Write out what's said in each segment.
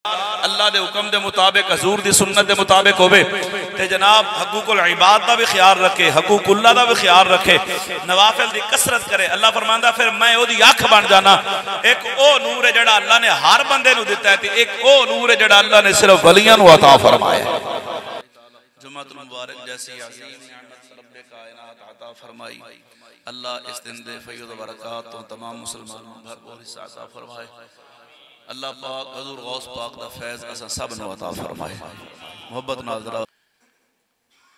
अल्लाह दे हुक्म दे मुताबिक हजूर दी सुन्नत दे मुताबिक होवे ते जनाब हकूकुल इबाद दा भी ख्याल रखे, हकूकुल्लाह दा भी ख्याल रखे, नवाफिल दी कसरत करे। अल्लाह फरमांदा फिर मैं ओदी अख बन जाना। एक ओ नूर है जेड़ा अल्लाह ने हर बंदे नू दिता है ते एक ओ नूर है जेड़ा अल्लाह ने सिर्फ वलियां नू अता फरमाया है। जुम्मतुल मुबारक जैसी अजीम नेमत रब्बे कायनात अता फरमाई। अल्लाह इस दिन दे फैज़ व बरकत तो तमाम मुसलमानों भरपूर हिस्सा अता फरमाए। अल्लाह पाक हजूर गौस पाक दा फैज़ असा सब नू अता फरमाए। मोहब्बत नाज़रा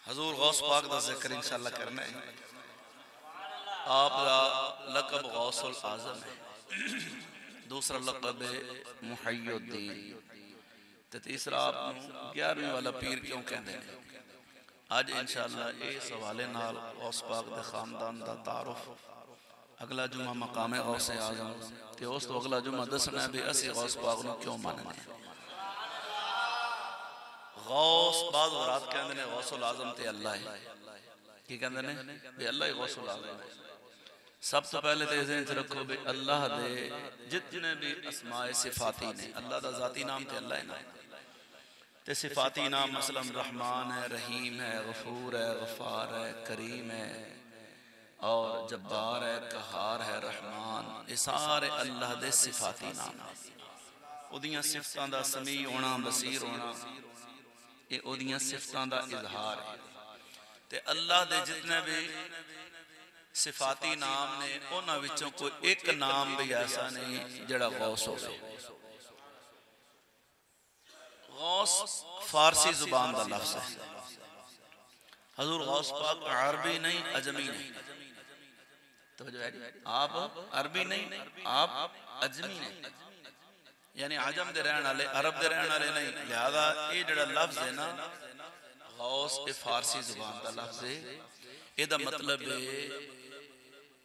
हजूर गौस पाक दा जिक्र इंशाअल्लाह करना है। आप दा लक़ब गौसुल आज़म है, दूसरा लक़ब है मुहय्युद्दीन ते तीसरा आप 11वीं वाला पीर क्यों कहते हैं। आज इंशाअल्लाह इस हवाले नाल गौस पाक दे खानदान दा तारुफ, अगला जुमा मकाम गौस आज़म ते उस तो अगला जुमा दसना भी असी गौस पाक नू क्यों मानने। गौस बाद रात कहते हैं गौसुल आज़म ते अल्लाह है, की कहते हैं भी अल्लाह ही गौसुल आज़म है। सब तो पहले तो ज़हन च रखो भी अल्लाह दे जितने भी अस्माए सिफाती ने, अल्लाह दा ज़ाती नाम ते अल्लाह है ना, ते सिफाती नाम मसलन रहमान है, रहीम है, गफूर है, गफ़ार है, करीम है और जब्बार है, कहार है, रहमान, ये सारे अल्लाह दे सिफाती नाम। उदियां सिफतां दा समी होना, बसीर होना, ये उदियां सिफतां दा इजहार है। ते अल्लाह दे जितने भी सिफाती नाम ने उन्हां विचों कोई एक नाम भी ऐसा नहीं जड़ा गौस होवे। गौस फारसी जुबान दा लफ्ज़ है। हजूर गौस पाक अरबी नहीं, अजमी नहीं। आप अरबी नहीं, आप अजमी नहीं, यानी आजम दे रहने वाले, अरब दे रहने वाले नहीं। लिहाजा ये जड़ा लफ्ज़ है ना गौस, ये फारसी जुबान दा लफ्ज़ है। एदा मतलब है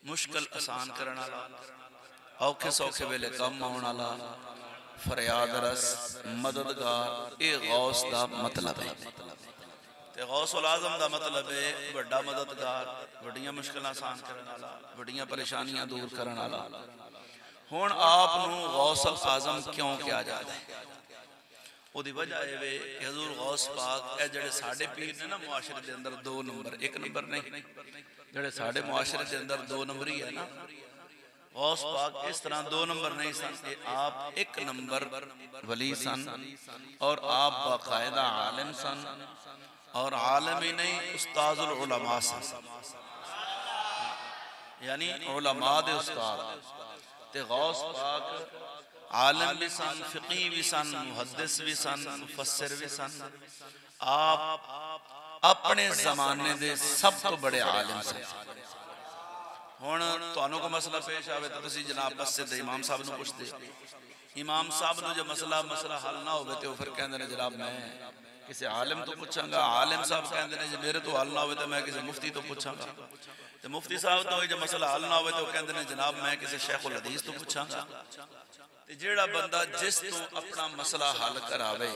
मुश्किल आसान करने वाला, औखे सौखे वेले कम आने वाला, फरियाद रस, मददगार, ये गौस दा मतलब है। ते गौसुल आज़म दा मतलब है बड़ा मददगार, बड़ियां मुश्किलां आसान करने वाला, बड़ियां परेशानियां दूर करने वाला। हुण आप नू गौसुल आज़म क्यों कहा जाता है? ओदी वजह है वे हजूर गौस पाक ए जड़े साडे पीर ने ना मुआशरे दे अंदर 2 नंबर, 1 नंबर नहीं, जड़े साडे मुआशरे दे अंदर 2 नंबर ही है ना। गौस पाक इस तरह 2 नंबर नहीं सन, आप 1 नंबर वली सन और आप बाकायदा आलिम सन और आलिम ही नहीं उस्ताजुल उलमा सन, यानी उलमा दे उस्ताद। ते गौस पाक आलिम भी सन, फिकी भी सन, मुहद्दिस भी सन, मुफस्सिर भी सन। आप अपने जमाने दे सब तो बड़े आलिम सन। हुण तुहानू को मसला पेश आवे तो तुसी जनाब मस्जिद दे इमाम साहब नू पुछदे, इमाम साहब नू जो मसला हल ना होवे ते फिर कहंदे ने जनाब मैं किसी आलिम तो पूछांगा। आलिम साहब कहंदे ने जे मेरे तो हल ना होवे तो मैं किसी मुफ्ती तो पूछांगा। ते मुफ्ती साहब तो जो मसला हल ना होवे तो कहंदे ने जनाब मैं किसी शेखुल हदीस तो पूछांगा। ते जेड़ा बंदा जिस तो अपना मसला हल करावे,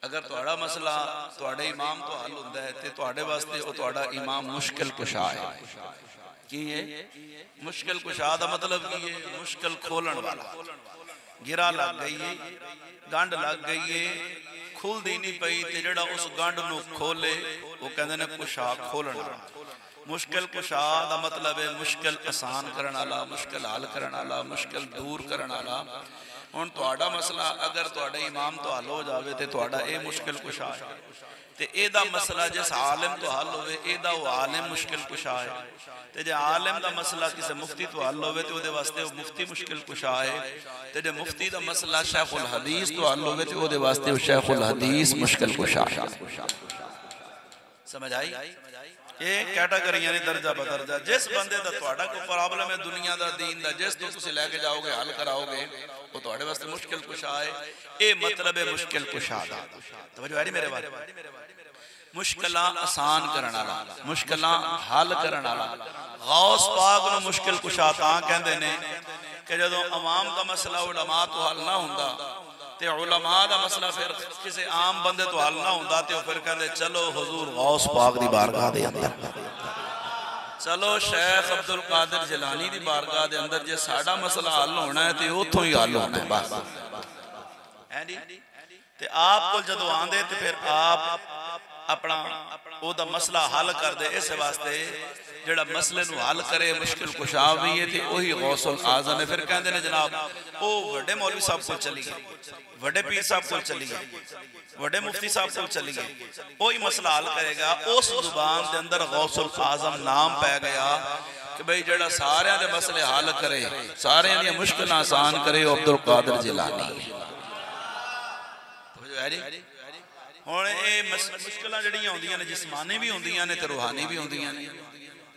अगर तुहाड़ा मसला तुहाड़े इमाम तो हल हुंदा है ते तुहाड़े वास्ते ओ तुहाड़ा इमाम मुश्किल कुशा है। की है मुश्किल कुशा दा मतलब की है? मुश्किल खोलन वाला। गिरा लग गई है, गंढ लग गई है, खुलदी नहीं पई ते जेड़ा उस गंढ नू खोले वो कहंदे ने कुशा खोलन वाला। मुश्किल कुशा दा मतलब है मुश्किल आसान करने वाला, मुश्किल हल करने वाला, मुश्किल दूर करने वाला। हुण तुहाड़ा मसला अगर तुहाडे इमाम तो हल हो जावे ते तुहाड़ा ये मुश्किल कुशा है, ते एदा मसला जिस आलिम तो हल होवे एदा वो आलिम मुश्किल कुशा है। ते जे आलिम दा मसला किसी मुफ्ती तो हल होवे ते ओदे वास्ते वो मुफ्ती मुश्किल कुशा है। ते जे मुफ्ती दा मसला शेखुल हदीस तो हल होवे ते ओदे वास्ते वो शेखुल हदीस मुश्किल कुशा है। समझ आई? ये कैटेगरियां ने दर्जा बदर्जा। जिस बंदे दा तुहाडा कोई प्रॉब्लम है दुनिया दा, दीन दा, जिस तो तुसीं लेके जाओगे हल कराओगे वो तुहाडे वास्ते मुश्किल कुशा है। ये मतलब है मुश्किल कुशा दा। तवज्जो है मेरे बारे? मुश्किलां आसान करने वाला, मुश्किलां हल करने वाला। गौस पाक नूं मुश्किल कुशा तां कहंदे ने कि जदों अवाम दा मसला उलमा तो हल ना हुंदा ते उलमा दा मसला फिर किसी आम बंदे तो हल ना हुंदा ते फिर कहंदे चलो हुजूर गौस पाक दी बारगाह दे अंदर, चलो शेख अब्दुल कादिर जिलानी दी बारगाह दे अंदर, जे साडा मसला हल होना है ते उत्थों ही हल होना है। बस ते आप को जदों आंदे ते फिर आप अपना ओदा मसला हल कर दे। इस वास्ते जेड़ा मसले नूं हल करे मुश्किल कुशा भी है ते ओही गौसुल आज़म है। फिर कहंदे ने जनाब ओ वड्डे मौलवी साहब को चली गए, वड्डे पीर साहब को चली गए, वड्डे मुफ्ती साहब को चली गए, ओही मसला हल करेगा। उस जुबान के अंदर गौसुल आज़म नाम पै गया कि भाई जेड़ा सारे दे मसले हल करे, सारे दी मुश्किल आसान करे, अब्दुल कादिर जिलानी। हुण ये मुश्किल जड़ियां होंदियां ने जिस्मानी भी होंदियां ने ते रूहानी भी होंदियां ने।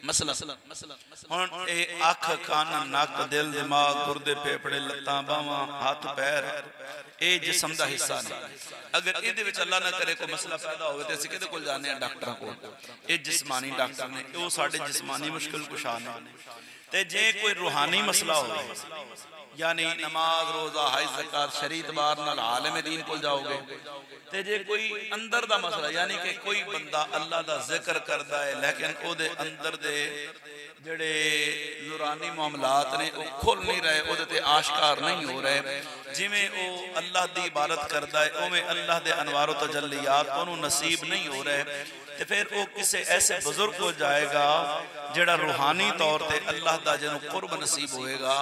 मसला हुण ये अख कान नक दिल दिमाग गुरदे फेफड़े लत्तां बाहां हाथ पैर ये जिस्म दा हिस्सा ने। अगर इहदे विच अल्लाह ना करे कोई मसला पैदा होवे ते असीं किहदे कोल जाने आ? डॉक्टरां कोल। ये जिस्मानी डॉक्टर ने, वो साडे जिस्मानी मुश्किल कुशा ने। ते जे कोई रूहानी मसला हो यानी नमाज रोजा हज ज़कात शरीत बार नाल आलिम दीन कोल जाओगे। ते जे कोई अंदर दा मसला यानी कि कोई बंदा अल्लाह दा जिक्र करदा है लेकिन ओदे अंदर दे जेड़े नूरानी मामलात ने वो खुल नहीं रहे, ओदे ते आश्कार नहीं हो रहे। जिवें ओ अल्लाह दी इबादत करदा है उवें अल्लाह दे अनवार व तजल्लियात ओनू नसीब नहीं हो रहे। ते फिर वो किसी ऐसे बुजुर्ग को जाएगा जेड़ा रूहानी तौर पर अल्लाह का जिन्हों कुर्ब नसीब होएगा।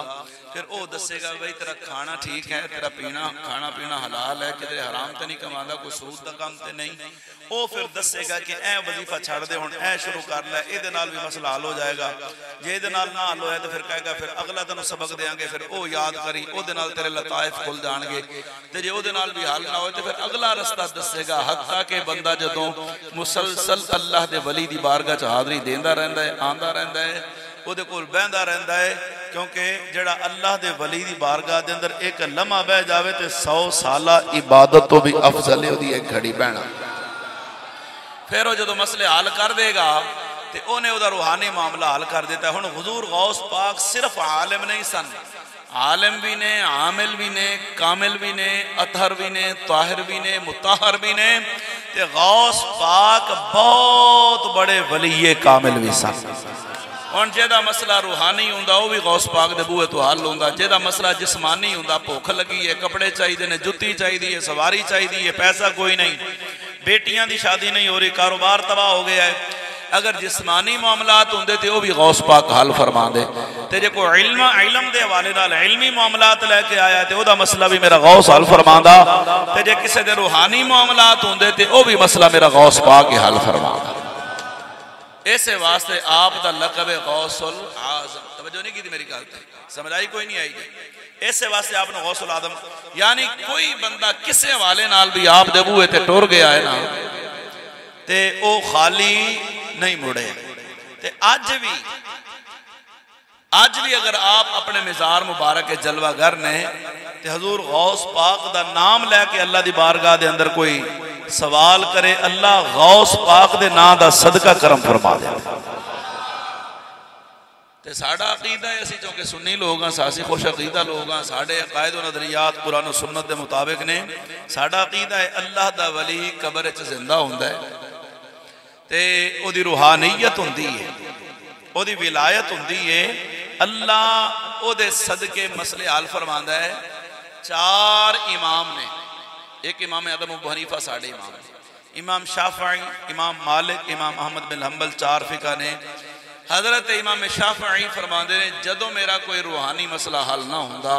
फिर वो दसेगा भाई तेरा खाना ठीक है, तेरा पीना खाना पीना हलाल है, किधरे हराम तो नहीं कमांदा, कोई सूद का काम तो नहीं। वो फिर दसेगा कि ऐ वजीफा छड़ दे, हुण ऐ शुरू कर लै, इहदे नाल भी मसला हल हो जाएगा। जे इहदे नाल ना हल होया तो फिर कहेगा फिर अगला तेनों सबक देंगे, फिर वो याद करी, उहदे नाल तेरे लताइफ खुल जाणगे। ते जे उहदे नाल भी हल ना होए तो फिर अगला रस्ता दसेगा। हत्ता कि बंदा जदों मुसलसल अल्लाह दे वली दी बारगाह च हाज़री देंदा रहिंदा है, आंदा रहिंदा है, उहदे कोल बहिंदा रहिंदा है। क्योंकि जेड़ा अल्लाह दे वली दी बारगाह दे अंदर एक लम्हा बह जावे ते 100 साला इबादत तो भी अफजल है ओदी एक घड़ी बहना। फिर वो जदों मसले हल कर देगा तो उन्हें उहदा रूहानी मामला हल कर देता है। हुण हुजूर गौस पाक सिर्फ आलिम नहीं सन, आलिम भी ने, आमिल भी ने, कामिल भी ने, अतहर भी ने, ताहिर भी ने, मुताहर भी ने। ते गौस पाक बहुत बड़े वलीए कामिल भी सन। हुण जेदा मसला रूहानी हुंदा वो भी गौस पाक दे बूहे तो हल हुंदा। जेदा मसला जिस्मानी हुंदा, भुख लगी है, कपड़े चाहिए ने, जुत्ती चाहिए, सवारी चाहिए, पैसा कोई नहीं, बेटियां दी शादी नहीं हो रही, कारोबार तबाह हो गया है। अगर जिस्मानी मामलात होंदे तो वह भी गौस पाक हल फरमा दे। ते जे कोई इल्म दे हवाले नाल इल्मी मामलात लैके आया तो वह मसला भी मेरा गौस हल फरमांदा। ते जे किसी दे रूहानी मामलात होंदे तो वह भी मसला मेरा गौस पाक ही हल फरमांदा। इस वास्ते आप दा लक़ब है गौसुल आज़म। तवज्जो नहीं की मेरी गल, समझ आई कोई नहीं आई? इस वास्ते आपने गौसुल आज़म यानी कोई बंदा किसी हवाले नाल भी आप दे बूहे ते टुर गया है ना ते ओ खाली नहीं मुड़े। ते आज भी अगर आप अपने मिजार मुबारक के जलवागर ने ते हजूर गौस पाक दा नाम लैके अल्लाह दी बारगाह दे अंदर कोई सवाल करे, अल्लाह गौस पाक दे नाम दा सदका करम फरमा दे। ते साडा अकीदा है, असीं चूंकि सुन्नी लोग हां, सासी खुश अकीदा लोग हां, साडे अकायद व नजरियात कुरान और सुन्नत के मुताबिक ने। साडा अकीदा है अल्लाह दा वली कब्र च जिंदा हुंदा है ते ओदी रूहानियत हुंदी है, ओदी विलायत हुंदी है। अल्लाह ओदे सदके मसले हल फरमांदा है। 4 इमाम ने, एक इमाम आदम अबू हनीफा साडे इमाम ने, इमाम शाफई, इमाम मालिक, इमाम अहमद बिन हंबल 4 फिका ने। हजरत इमाम शाफई फरमाते ने जदों मेरा कोई रूहानी मसला हल ना हुंदा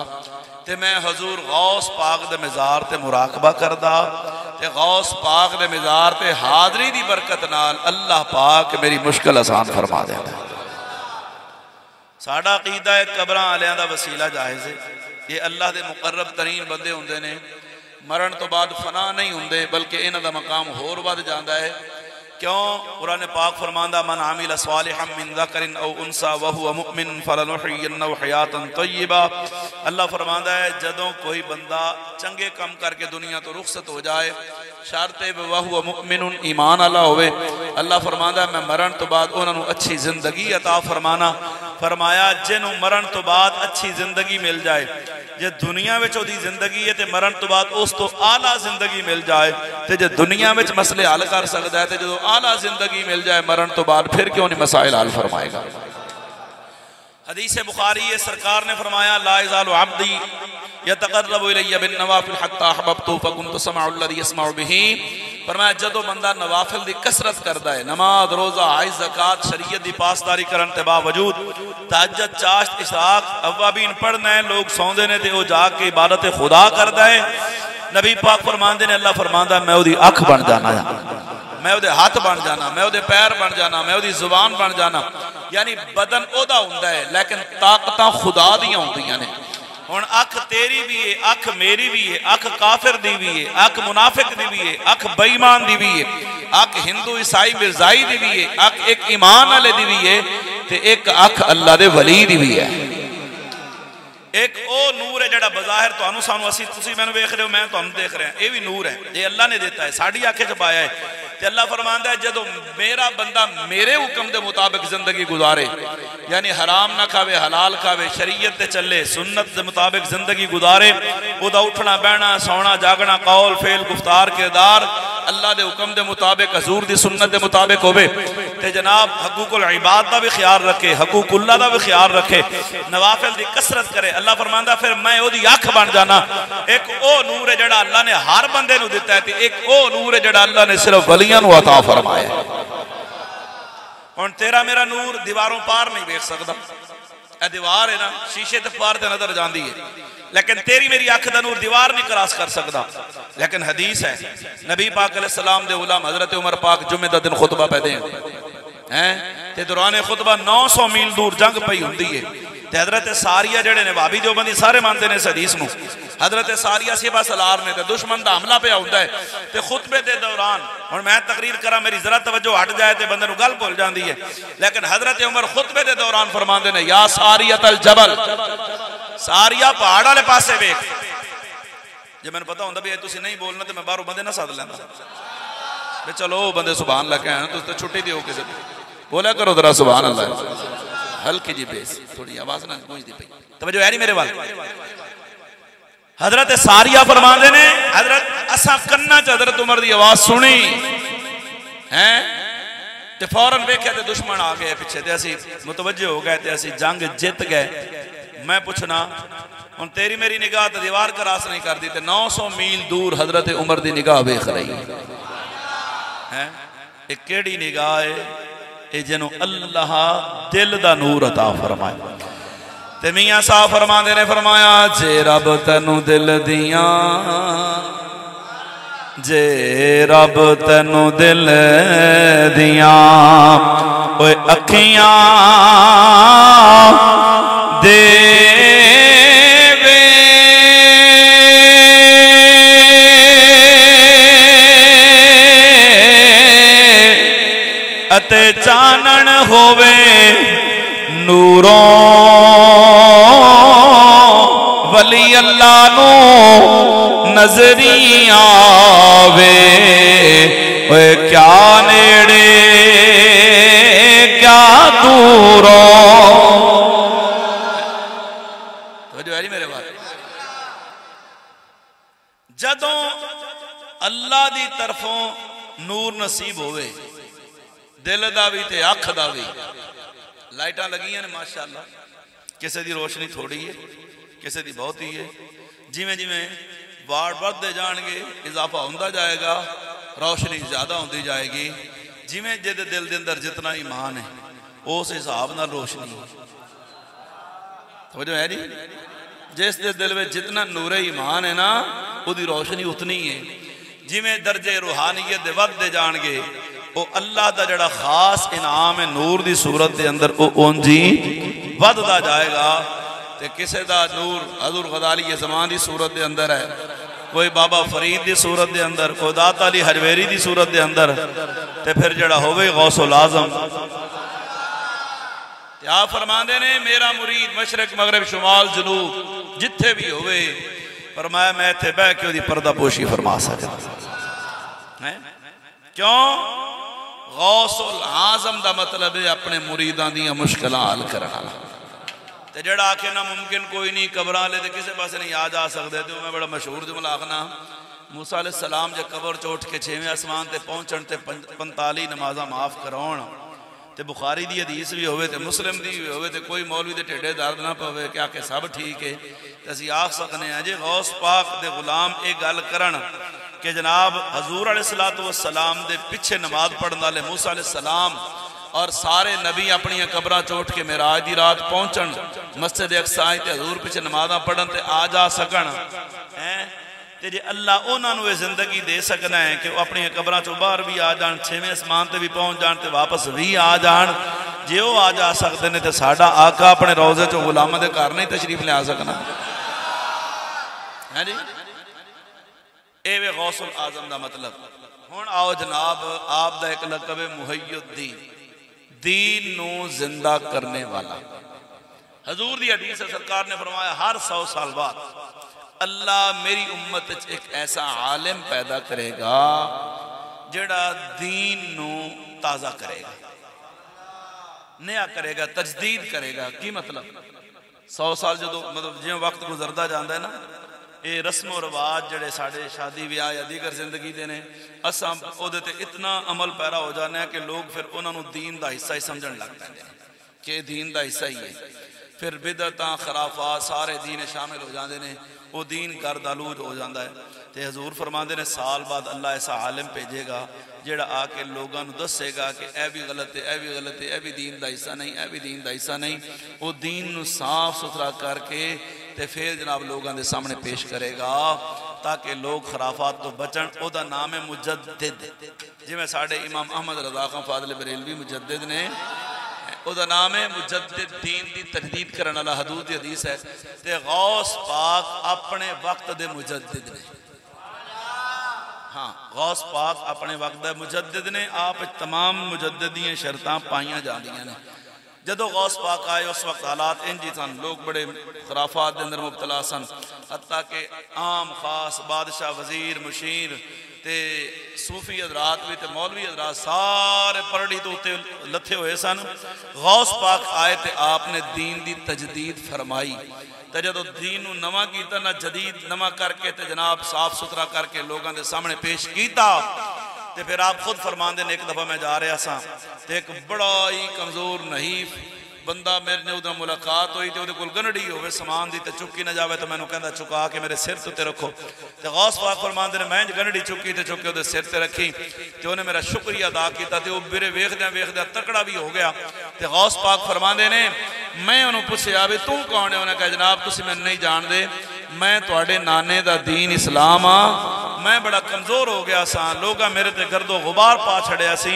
ते मैं हजूर गौस पाक दे मज़ार ते मुराकबा करदा ते गौस पाक दे मज़ार ते हाज़री दी बरकत नाल अल्लाह पाक मेरी मुश्किल आसान फरमा देंदा। साडा अकीदा है कब्रां वालियां दा वसीला जायज़ है। ये अल्लाह दे मुकर्रब तरीन बंदे हुंदे ने, मरण तो बाद फना नहीं हुंदे बल्कि इन्हां दा मकाम होर वध जांदा है। क्यों? कुरान पाक फरमांदा मन आमिल सालिहन मिन ज़करिन औ उनसा व हुवा मुमिन फलनुहयिन्नहु हयातन तय्यबा। अल्लाह फरमांदा है जदों कोई बंदा चंगे काम करके दुनिया तो रुखसत हो जाए, शर्त है व हुवा मुमिनुन ईमान वाला होवे। अल्लाह फरमांदा मैं मरण तो बाद उन्हां नूं अच्छी जिंदगी अता फरमाना। फरमाया जिन्हों मरण तो बाद अच्छी जिंदगी मिल जाए, जे दुनिया में ओदी जिंदगी है तो मरण तो बाद उस तो आला जिंदगी मिल जाए, तो जे दुनिया में मसले हल कर सकता है तो जो आला जिंदगी मिल जाए मरण तो बाद फिर क्यों नहीं मसाइल हल फरमाएगा। हदीस बुखारी है, सरकार ने फरमाया ला यज़ालु अब्दी यतक़र्रबु इलैया बिन नवाफिल हत्ता अहबब्तु फकुन्तु समअु लज़ी यस्मअु बिही। फरमाया जदों बंदा नवाफिल दी कसरत करदा है, नमाज रोज़ा हज ज़कात शरीयत दी पासदारी करन ते बावजूद तहज्जुद चाश्त इशराक अवाबीन पढ़ना है, लोग सौंदे ने ते ओ जाके इबादत खुदा करदा है। नबी पाक फरमांदे ने, अल्लाह फरमांदा मैं ओदी अख बन जाना, मैं ओदे हाथ बन जाना, मैं ओदे पैर बन जाना, मैं ओदी जुबान बन जाना। यानी बदन ओदा हुंदा है लेकिन ताकतां खुदा दियां होंदियां ने। हुण अख तेरी भी है, अख मेरी भी है, अख काफिर दी भी है, अख मुनाफिक दी भी है, अख बेईमान दी भी है, अख हिंदू ईसाई मिर्जाई दी भी है, अख एक ईमान वाले दी भी है ते एक अख अल्लाह दे वली दी भी है। एक ओ नूर है जिहड़ा बज़ाहिर तुहानू सानू असी तुसी मैनू वेख रहे हो, मैं तुहानू देख रहा, ये भी नूर है, ये अल्लाह ने दिता है, साडी अख च पाया है। ते अल्लाह फरमांदा है जदों मेरा बंदा मेरे हुक्म के मुताबिक जिंदगी गुजारे, यानी हराम ना खावे हलाल खावे, शरीयत ते चले, सुन्नत के मुताबिक जिंदगी गुजारे, ओदा उठना बहना सौना जागना कौल फेल गुफ्तार किरदार अल्लाह के हुक्म के मुताबिक हजूर की सुन्नत के मुताबिक होवे ते जनाब हकूकुल इबाद का भी ख्याल रखे, हकूकुल्लाह का भी ख्याल रखे, नवाफिल की कसरत करे। अल्लाह फरमांदा फिर मैं ओदी अख बन जाना। एक ओ नूर है जिहड़ा अल्लाह ने हर बंदे नू दिता है ते एक ओ नूर है जिहड़ा अल्लाह ने सिर्फ वलियां नू अता फरमाया। हुण तेरा मेरा नूर दीवारों पार नहीं वेख सकदा, ए दीवार है ना शीशे ते पार ते नजर जांदी है, लेकिन तेरी मेरी अख दा नूर दीवार नहीं क्रॉस कर सकता। लेकिन हदीस है नबी पाक अलैहिस्सलाम दे गुलाम हजरत उमर पाक जुमे दा दिन खुतबा पढ़दे हैं ते दौरान खुतबा 900 मील दूर जंग पई हुंदी है ते हजरत सारिया जेड़े ने भाभी देवबंदी सारे मानते ने इस हदीस नूं। हजरत सारिया सिपा सलार ने ते दुश्मन दा हमला पिया हुंदा है ते खुतबे दे दौरान हुण मैं तकरीर करा मेरी जरा तवज्जो हट जाए ते बंदे नूं गल भुल जांदी है, लेकिन हजरत उमर खुतबे दे दौरान फरमांदे ने या सारियतल जबल, सारिया पहाड़ वाले पासे वेख। जे मैंने पता होंदा भी तुसीं नहीं बोलना तो मैं बाहरों बंदे ना सद लैंदा भी चलो बंदे सुभान अल्लाह कहन, तुसीं तो छुट्टी दिओ किसी बोला करो जरा सुभान अल्लाह। हल्की जी बेस थोड़ी आवाज ना गूंजदी पई, तवज्जो है नहीं मेरे वाल। हजरत सारिया फरमांदे ने हजरत असा कन्ना च हजरत उमर दी आवाज सुनी हैं ते फौरन वेख्या ते दुश्मन आ गए पिछे ते असी मुतवज्जे हो गए ते असी जंग जित गए। मैं पूछना हुण तेरी मेरी निगाह तो दीवार क्रॉस नहीं करती ते 900 मील दूर हजरत उमर दी निगाह वेख रही है। एक केड़ी निगाह है ये जिन्हों अल्लाह दिल दा नूर अता फरमाए। ते मियां साहब फरमांदे ने फरमाया जे रब तैनू दिल दियां, जे रब तैनू दिल दियां ओए अखियां दे अते चानन होवे नूरों वली अल्लाह नू नजरी आवे ओए क्या नेड़े क्या दूरों। तो जो है मेरे बात जदों अल्लाह दी तरफों नूर नसीब होवे दिल दा भी ते अख दा भी, लाइटां लगियां ने माशाअल्लाह, किसी दी रोशनी थोड़ी है किसी दी बहुती है, जिमें जिमें वार्ड बढ़ते जाएंगे इजाफा होता जाएगा, रोशनी ज्यादा होती जाएगी। जिमें जिद दिल के अंदर जितना ईमान है उस हिसाब नाल रोशनी समझो है जी। जिस दे दिल में जितना नूरे ईमान है ना उसकी रोशनी उतनी है। जिमें दर्जे रूहानियत दे वधदे जाणगे वो अल्लाह का जड़ा खास इनाम है नूर की सूरत के अंदर वो उंजी वधदा जाएगा। ते किसे दा नूर हजूर गजाली ज़मान की सूरत के अंदर है, कोई बाबा फरीद की सूरत के अंदर, कोई दाता अली हजवेरी की सूरत के अंदर, ते फिर जड़ा होवे गौसुल आज़म। आप फरमांदे ने मेरा मुरीद मशरक मगरब शुमाल जनूब जिथे भी होवे फरमाया मैं इत्थे बह के ओदी पर्दा पोशी फरमा सकदा है। क्यों? गौसुल आज़म का मतलब है अपने मुरीदां दी मुश्किलां हल करना। ते जड़ा आखे ना मुमकिन कोई नहीं कबर वाले तो किसी पासे नहीं आ जा सकते, तो मैं बड़ा मशहूर जुमला आखना मूसा अलैहिस्सलाम जो कबर च उठ के 6वें आसमान से पहुंचण ते 45 नमाजा माफ कराउण तो बुखारी की हदीस भी होवे तो मुस्लिम की भी होवे तो कोई मौलवी के ढिडे दर्द ना पवे कि आके सब ठीक है, तो असीं आख सकते हैं जे गौस पाक दे गुलाम ये गल करन कि जनाब हजूर अलैहिस्सलातु वस्सलाम दे पिछे नमाज पढ़ने वाले मूसा अलैहिस्सलाम और सारे नबी अपन कबरां चोट के मेराज की रात पहुंचन मस्जिद अक्सा ते हजूर पिछे नमाज़ां पढ़न ते आ जा सकन हैं, ते जे अल्लाह उन्होंने ये जिंदगी दे सकना है कि अपनी कबरां चो बाहर भी आ जान, 6वें आसमान ते भी पहुंच जान ते वापस भी आ जान, जे वो आ जा सकते हैं तो साडा आका अपने रोजे चो गुलामां दे घर नहीं तशरीफ लिया सकना है जी। ये वे गौसुल आजम का मतलब। हुण आओ जनाब आप दा एक लकब है मुहय्युद्दीन, दीन नू जिंदा करने वाला। हजूर दी हदीस है, सरकार ने फरमाया हर 100 साल बाद अल्लाह मेरी उम्मत एक ऐसा आलिम पैदा करेगा जिहड़ा दीन नू ताज़ा करेगा, नया करेगा, तजदीद करेगा। की मतलब 100 साल जो मतलब जिवें वक्त गुजरता जाता है ना, ये रस्मो रिवाज जोड़े साढ़े शादी ब्याह या दीगर जिंदगी के ने असां उहदे ते इतना अमल पैरा हो जाने कि लोग फिर उन्होंने दीन का हिस्सा ही समझण लग पैंदे कि दीन का हिस्सा ही है। फिर बिदअतां खराफात सारे दीन शामिल हो जाते हैं, वो दीन गर्द आलूद हो जाता है। तो हजूर फरमाते ने साल बाद अल्लाह ऐसा आलिम भेजेगा जिहड़ा आके लोगों को दसेगा कि यह भी गलत है, यह भी गलत है, यह भी दीन का हिस्सा नहीं, यह भी दीन का हिस्सा नहीं। वो दीन नू साफ सुथरा करके ते फिर जनाब लोगों के सामने पेश करेगा ताकि लोग खराफात तो बचन। ओदा नाम है मुजद्दिद, जिवें साडे इमाम अहमद रज़ा खां फाज़िल बरेलवी मुजद्दिद ने, ओदा नाम है मुजद्दिद, दीन की तजदीद करने वाला। हदूद की हदीस है ते गौस पाक अपने वक्त दे मुजद्दिद ने। हाँ, गौस पाक अपने वक्त दे मुजद्दिद ने। आप तमाम मुजद्दिद दी शर्तां पाइयां जांदियां ने। जदों गौस पाक आए उस वक्त हालात इंज ही सन, लोग बड़े खराफात के अंदर मुबतला सन, हत्ता के आम खास बादशाह वजीर मुशीर ते सूफी हजरात भी ते मौलवी हजरात सारे परड़ी तो उत्ते लथे हुए सन। गौस पाक आए तो आपने दीन की तजदीद फरमाई। तो जो दीन नू नवा किया ना जदीद नवा करके ते जनाब साफ सुथरा करके लोगों के सामने पेश किया। तो फिर आप खुद फरमाते हैं, एक दफ़ा मैं जा रहा सा तो एक बड़ा ही कमज़ोर नहीफ बंदा मेरे ने उधर मुलाकात हुई तो कोल गनड़ी हो समान दी तो चुकी ना जाए तो मैंने कहता चुका के मेरे सिर ते रखो। तो गौस पाक फरमाते ने मैं गनड़ी चुकी तो चुके वो सिर ते रखी तो उन्हें मेरा शुक्रिया अदा किया तो मेरे वेखद्या वेखद्या तकड़ा भी हो गया। तो गौस पाक फरमाते ने मैं उन्होंने पूछया भी तू कौन है? उन्हें कहा जनाब तुम मैंने नहीं जानते, मैं तुहाडे नाने दा दीन इस्लाम आ। मैं बड़ा कमज़ोर हो गया सा, लोग मेरे ते गर्दो गुबार पा छड़िया सी,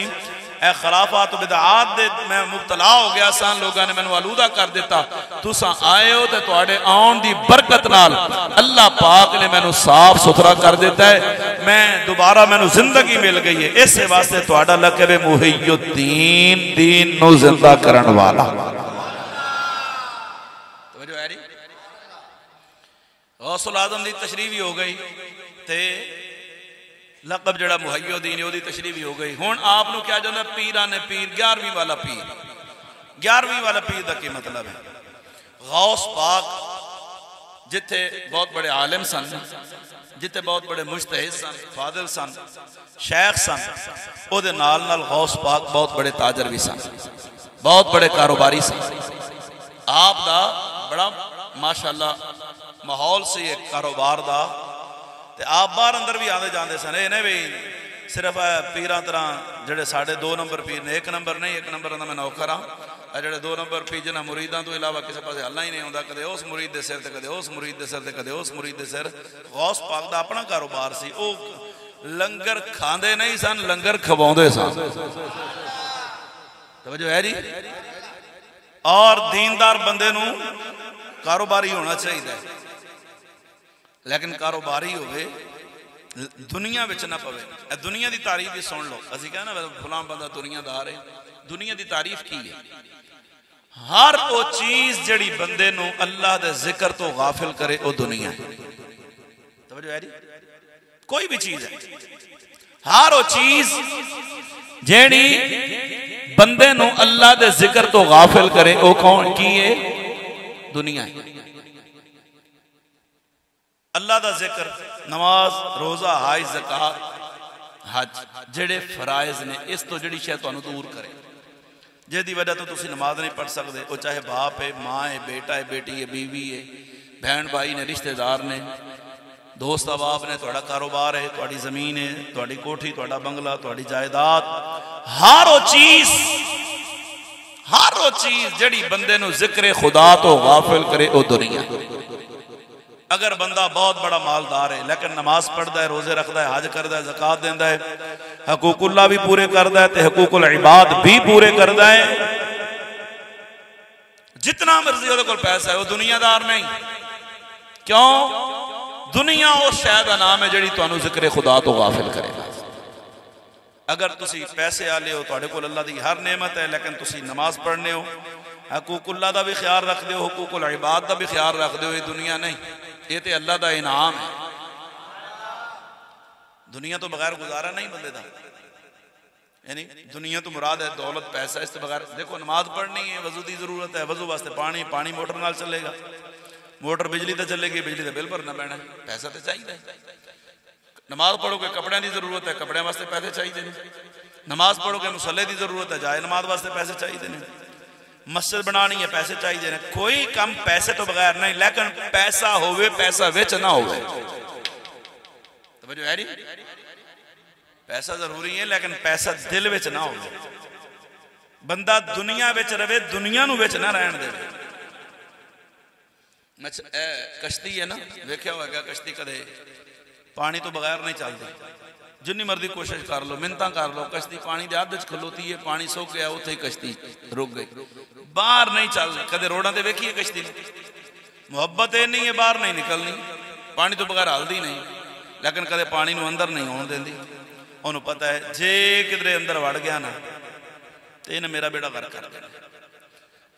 ए खराफात बिदआत दे मैं मुबतला हो गया सा, लोगों ने मैनू आलूदा कर दिता। तुसां आए हो तो तुहाडे आउण दी बरकत नाल अल्लाह पाक ने मैनू साफ सुथरा कर दिता है, मैं दोबारा मैनू जिंदगी मिल गई है। इस वास्ते तुहाडा लक़ब मुहय्युद्दीन, दीन नू जिंदा करन वाला। गौसुल आज़म की तशरीफ हो गई ते लक़ब जड़ा मुहय्युद्दीन ओदी तशरीफ हो गई। हुण आप नू क्या जांदा पीरां ने पीर 11वीं वाला पीर। 11वीं वाला पीर का की मतलब है? गौस पाक जिथे बहुत बड़े आलिम सन, जिथे बहुत बड़े मुजतहिद सन, फादिल सन, शेख सन, ओदे नाल नाल गौस पाक बहुत बड़े ताजर भी सन, बहुत बड़े कारोबारी सन। आप दा बड़ा माशाअल्लाह माहौल से एक कारोबार का। तो आप बाहर अंदर भी आते जाते सन। इन्हें भी सिर्फ पीर तरह जोड़े साढ़े 2 नंबर पीर ने, 1 नंबर नहीं, 1 नंबर का मैं नौकर हाँ। जोड़े 2 नंबर पीर जिन्हें मुरीदों तो इलावा किसी पास हल्ला ही नहीं आता, कदे उस मुरीद के सिर से, कदे उस मुरीद के सिर से, कदे उस मुरीद के सिर। गौस पाक का अपना कारोबार सी, वो लंगर खाते नहीं सन, लंगर खवाते सन। समझो है जी। और दीनदार बंदे नू कारोबारी होना चाहिए, लेकिन कारोबारी होवे दुनिया विच ना पवे। दुनिया की तारीफ भी सुन लो। असी कहना फलां बंदा दुनियादार है, दुनिया की तारीफ की है? हर वो चीज जड़ी बंदे नू अल्लाह दे जिक्र तो गाफिल करे वो दुनिया है। समझो है जी। कोई भी चीज है, हर वो चीज जेड़ी बंदे नू अल्लाह दे जिक्र तो गाफिल करे वो कौन की है? दुनिया है। अल्लाह का जिक्र, नमाज, रोजा, हाज, ज़कात, हज जेड़े फराइज ने, इस तो जिहड़ी शै तुहानू दूर करे। जिहदी वजह तो तुसीं नमाज नहीं पढ़ सकते, वो चाहे बाप है, माँ है, बेटा है, बेटी है, बीवी है, बहन भाई ने, रिश्तेदार ने, दोस्त अहबाब ने, तुहाडा कारोबार है, तुहाडी जमीन है, तुहाडी कोठी, तुहाडा बंगला, तुहाडी जायदाद, हर वो चीज जिहड़ी बंदे नूं जिक्र खुदा तो गाफिल करे वो दुनिया। अगर बंदा बहुत बड़ा मालदार है लेकिन नमाज पढ़ता है, रोजे रखता है, हज करता है, ज़कात देता है, हकूकुल्लाह भी पूरे करता है ते हकूकुल इबाद भी पूरे करता है, जितना मर्जी उहदे कोल पैसा है, वो दुनियादार नहीं। क्यों? दुनिया उस शै दा नाम है जिहड़ी तुहानूं जिक्र खुदा तो गाफिल करेगा। अगर तुसी पैसे आले हो, तुहाडे कोल अल्लाह दी हर नेमत है, लेकिन तुसी नमाज पढ़ने हो, हकूकुल्लाह दा भी ख्याल रखते हो, हकूकुल इबाद दा भी ख्याल रखते हो, ये दुनिया नहीं, ये तो अल्लाह दा इनाम है। दुनिया तो बगैर गुजारा नहीं बंदे दा, यानी दुनिया तो मुराद है दौलत पैसा, इससे बगैर देखो नमाज पढ़नी है, वजू की जरूरत है, वजू वास्ते पानी, पानी मोटर नाल चलेगा, मोटर बिजली तो चलेगी, बिजली का बिल भरना पैना, पैसा तो चाहिए। नमाज पढ़ोगे कपड़े की जरूरत है, कपड़े वास्ते पैसे चाहिए। नमाज पढ़ोगे मुसल्ले की जरूरत है, जाए नमाज वास्ते पैसे चाहिए। मस्जिद बनानी है, पैसे चाहिए। कोई काम पैसे तो बगैर नहीं, लेकिन पैसा होवे, पैसा विच ना होवे। तो है नहीं, पैसा जरूरी है लेकिन पैसा दिल विच ना हो। बंदा दुनिया विच रवे, दुनिया नूं विच ना रहन दे। कश्ती है ना, वेख्या होगा कश्ती कदे पानी तो बगैर नहीं चलती, जिन्नी मर्जी कोशिश कर लो, मिन्नतां कर लो, कश्ती पानी दे अध खलोती है, पानी सुक गया, उत्थे ही कश्ती रुक गई, बाहर नहीं चल। कदे रोडां ते वेखी है कश्ती, मुहब्बत ये नहीं है बाहर नहीं निकलनी, पानी तो बगैर हलदी नहीं, लेकिन कदे पानी नूं अंदर नहीं आउण देंदी। उन्होंने पता है जे किधरे अंदर वड़ गया ना तो इन्हें मेरा बेड़ा गर्क कर देना।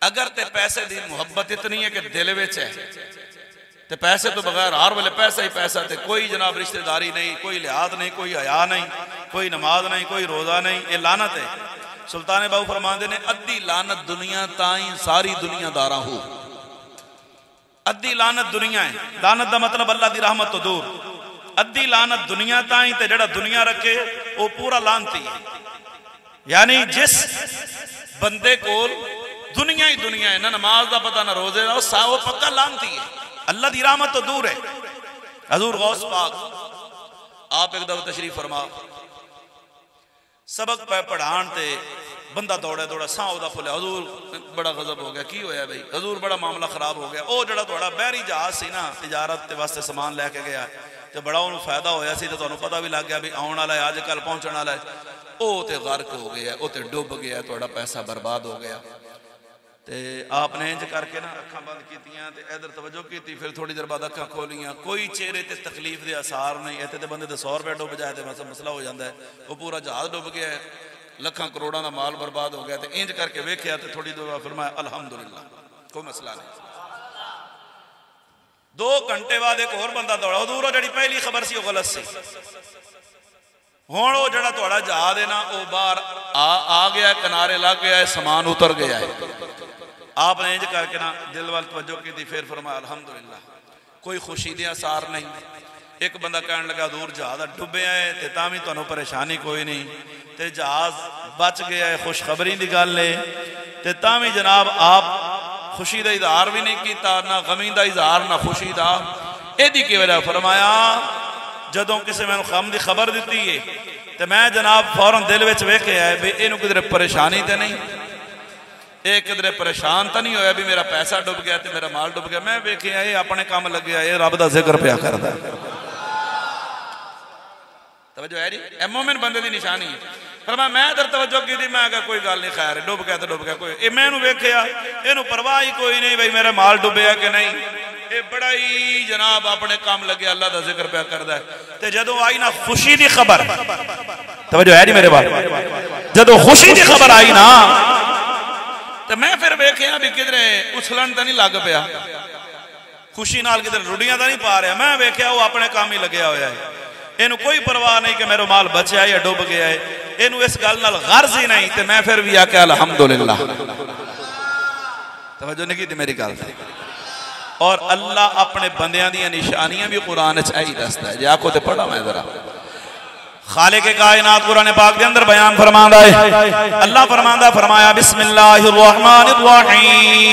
अगर ते पैसे की मुहब्बत इतनी है कि दिल विच है, तो पैसे तो बगैर हर वेले पैसा ही पैसा, तो कोई जनाब रिश्तेदारी नहीं, कोई लिहाज नहीं, कोई हया नहीं, कोई नमाज नहीं, कोई रोजा नहीं, ये लानत है। सुल्तान बाहू फरमाते ने अद्धी लानत दुनिया ताई सारी दुनियादारा हो। अद्धी लानत दुनिया है, लानत का मतलब अल्लाह की रहमत तो दूर, अद्धी लानत दुनिया ताई, ते जेड़ा दुनिया रखे वो पूरा लानती है। यानी जिस बंदे को दुनिया ही दुनिया है, ना नमाज का पता ना रोजे का, वो पक्का लानती है, अल्लाह की रहमत तो दूर है। हजूर गौस पाक आप एक दफा तशरीफ फरमा, सबक पे पढ़ान ते बंदा दौड़ा दौड़ा साह उदा फुलिया, हजूर बड़ा गजब हो गया, की होया भाई? हजूर बड़ा मामला खराब हो गया। वो जड़ा थोड़ा बहरी जहाज सी ना, तिजारत के वास्ते समान लैके गया, तो बड़ा उन्होंने फायदा होया सी, तो तुहानू पता भी लग गया भी आने वाला है, अजकल पहुंचने वाला है। वो तो गर्क हो गया, वो तो डुब गया, थोड़ा पैसा बर्बाद हो गया। तो आपने इंज करके ना अखा बंद कीतियां ते इधर तवज्जो की, फिर थोड़ी देर बाद अखा खोलियां, कोई चेहरे ते तकलीफ दे आसार नहीं। इतने तो बंदे 100 रुपया डुब जाए तो मसला हो जाता है, वो पूरा जहाज डुब गया है, लखा करोड़ों का माल बर्बाद हो गया। तो इंज करके वेख्या तो थोड़ी देर बाद फरमाया अल्हम्दुलिल्लाह, कोई मसला नहीं। 2 घंटे बाद एक होर बंदा दौड़ा, हजूर जी पहली खबर सी वो गलत सी, हुण वो जड़ा तुहाडा जहाज है ना वो बाहर आ गया, किनारे लग गया है, समान उतर गया है। आपने इंज करके ना दिल वाल तवज्जो की थी, फिर फरमाया अल्हम्दुलिल्लाह, कोई खुशी दे आसार नहीं। एक बंदा कहने लगा हजूर जहाज डुबया है ते तां भी तुहानू परेशानी कोई नहीं, ते जहाज बच गया है, खुशखबरी की गल है, ते तां भी जनाब आप खुशी का इजहार भी नहीं किया, ना गमी का इजहार, ना खुशी का। यदी की वजह फरमाया जदों किसी मैंने गम की खबर दी है तो मैं जनाब फौरन दिल में वेख्या है भी इनू किधरे परेशानी तो नहीं, ये किधरे परेशान तो नहीं होया भी मेरा पैसा डुब गया तो मेरा माल डुब गया। मैं वेख्या ये अपने काम लगे, ये रब का जिक्र पिया करता है। तवज्जो है जी, मोमिन बंदे की निशानी है। पर मैं इधर तवज्जो की थी, मैं कोई गल नहीं, खैर डुब गया तो डुब गया, कोई मैं वेख्या इनू परवाह ही कोई नहीं भाई मेरा माल डुबया कि नहीं। ये बड़ा ही जनाब अपने काम लगे, अल्लाह का जिक्र पिया करता है। ते जदों आई ना खुशी की खबर, तवज्जो है जी मेरे बाल, जदों खुशी की खबर आई ना तो मैं फिर वेख्या भी किधरे उछलन तो नहीं लग पिया, खुशी नाल किधरे रुड़ियां तो नहीं पा रहा। मैं वेख्या वो अपने काम ही लग्या होया है, इनू कोई परवाह नहीं कि मेरा माल बचा या डुब गया है, इनू इस गल नाल गर्ज ही नहीं। तो मैं फिर भी आख्या अल्हम्दुलिल्लाह, तवज्जो नहीं की मेरी गल। और अल्लाह अपने बंदियां दी निशानियां भी कुरान च आई दसदा है, जे आखो तो पढ़ा मैं जरा। खालिक कायनात कुरान पाक के अंदर बयान फरमांदा है, अल्लाह फरमांदा फरमाया बिस्मिल्लाहिर रहमानिर रहीम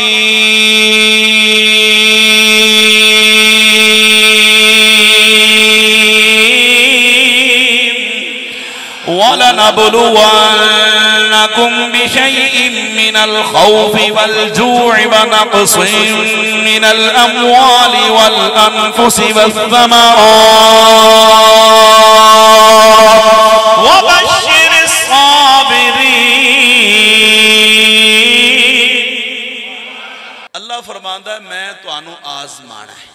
वलनबलुवन्नकुम बिशैइन मिनल खौफि वल जू'i व नक़सिन मिनल अम्वालि वल अनफुसि वस्समरात वबश्शिरिस साबिरीन। अल्लाह फरमांदा है मैं तुहानू आजमाना है।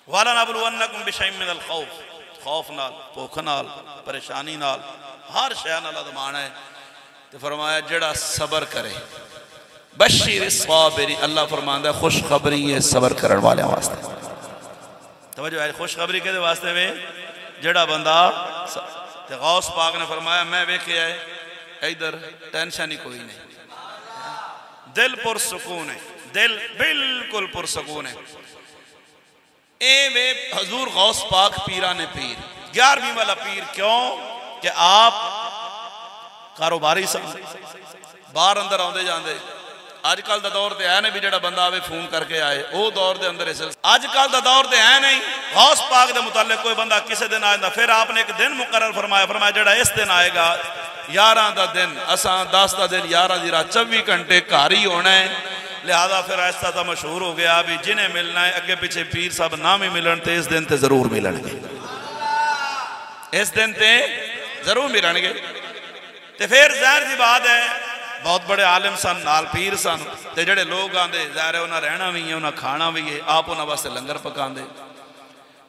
वलनबलुवन्नकुम बिशैइन मिनल खौफ, खौफ नाल, भुख नाल, परेशानी नाल, हर शय नाल आजमाना है। तो फरमाया जेड़ा सबर करे, बशीर साबिरी, अल्लाह फरमांदा खुशखबरी है सबर करने वाले वास्ते। तवज्जो है, खुशखबरी के वास्ते में जेड़ा बंदा, ते गौस पाक ने फरमाया मैं वेखिया है इधर टेंशन ही कोई नहीं, दिल पुरसकून है, दिल बिल्कुल पुरसकून है। ए वे हजूर गौस पाक पीरा ने पीर 11वीं वाला पीर, क्यों कि आप कारोबारी सन, बाहर अंदर आते जाते। अजकल का दौर तो है नहीं भी जो बंदा आवे फोन करके आए, वो दौर के अंदर इस अजकल का दौर तो है नहीं। गौस पाक के मुतालिक कोई बंदा किसी दिन आ जाता, फिर आपने एक दिन मुकर्रर फरमाया, फरमाया जो इस दिन आएगा 11 का दिन, असा 10 का दिन, 11 की रात 24 घंटे घर ही होना है। लिहाजा फिर ऐसा तो मशहूर हो गया भी जिन्हें मिलना है अगे पिछे पीर साहब ना भी मिलन तो इस दिन ते जरूर मिलणगे, इस दिन ते जरूर मिलणगे। तो फिर जाहिर सी बात है बहुत बड़े आलिम सन, नाल पीर सन, ते जेड़े लोग आंदे ज़ाहिर है उन्हें रहना भी है, उन्हें खाना भी है, आप उन्होंने वास्ते लंगर पकांदे।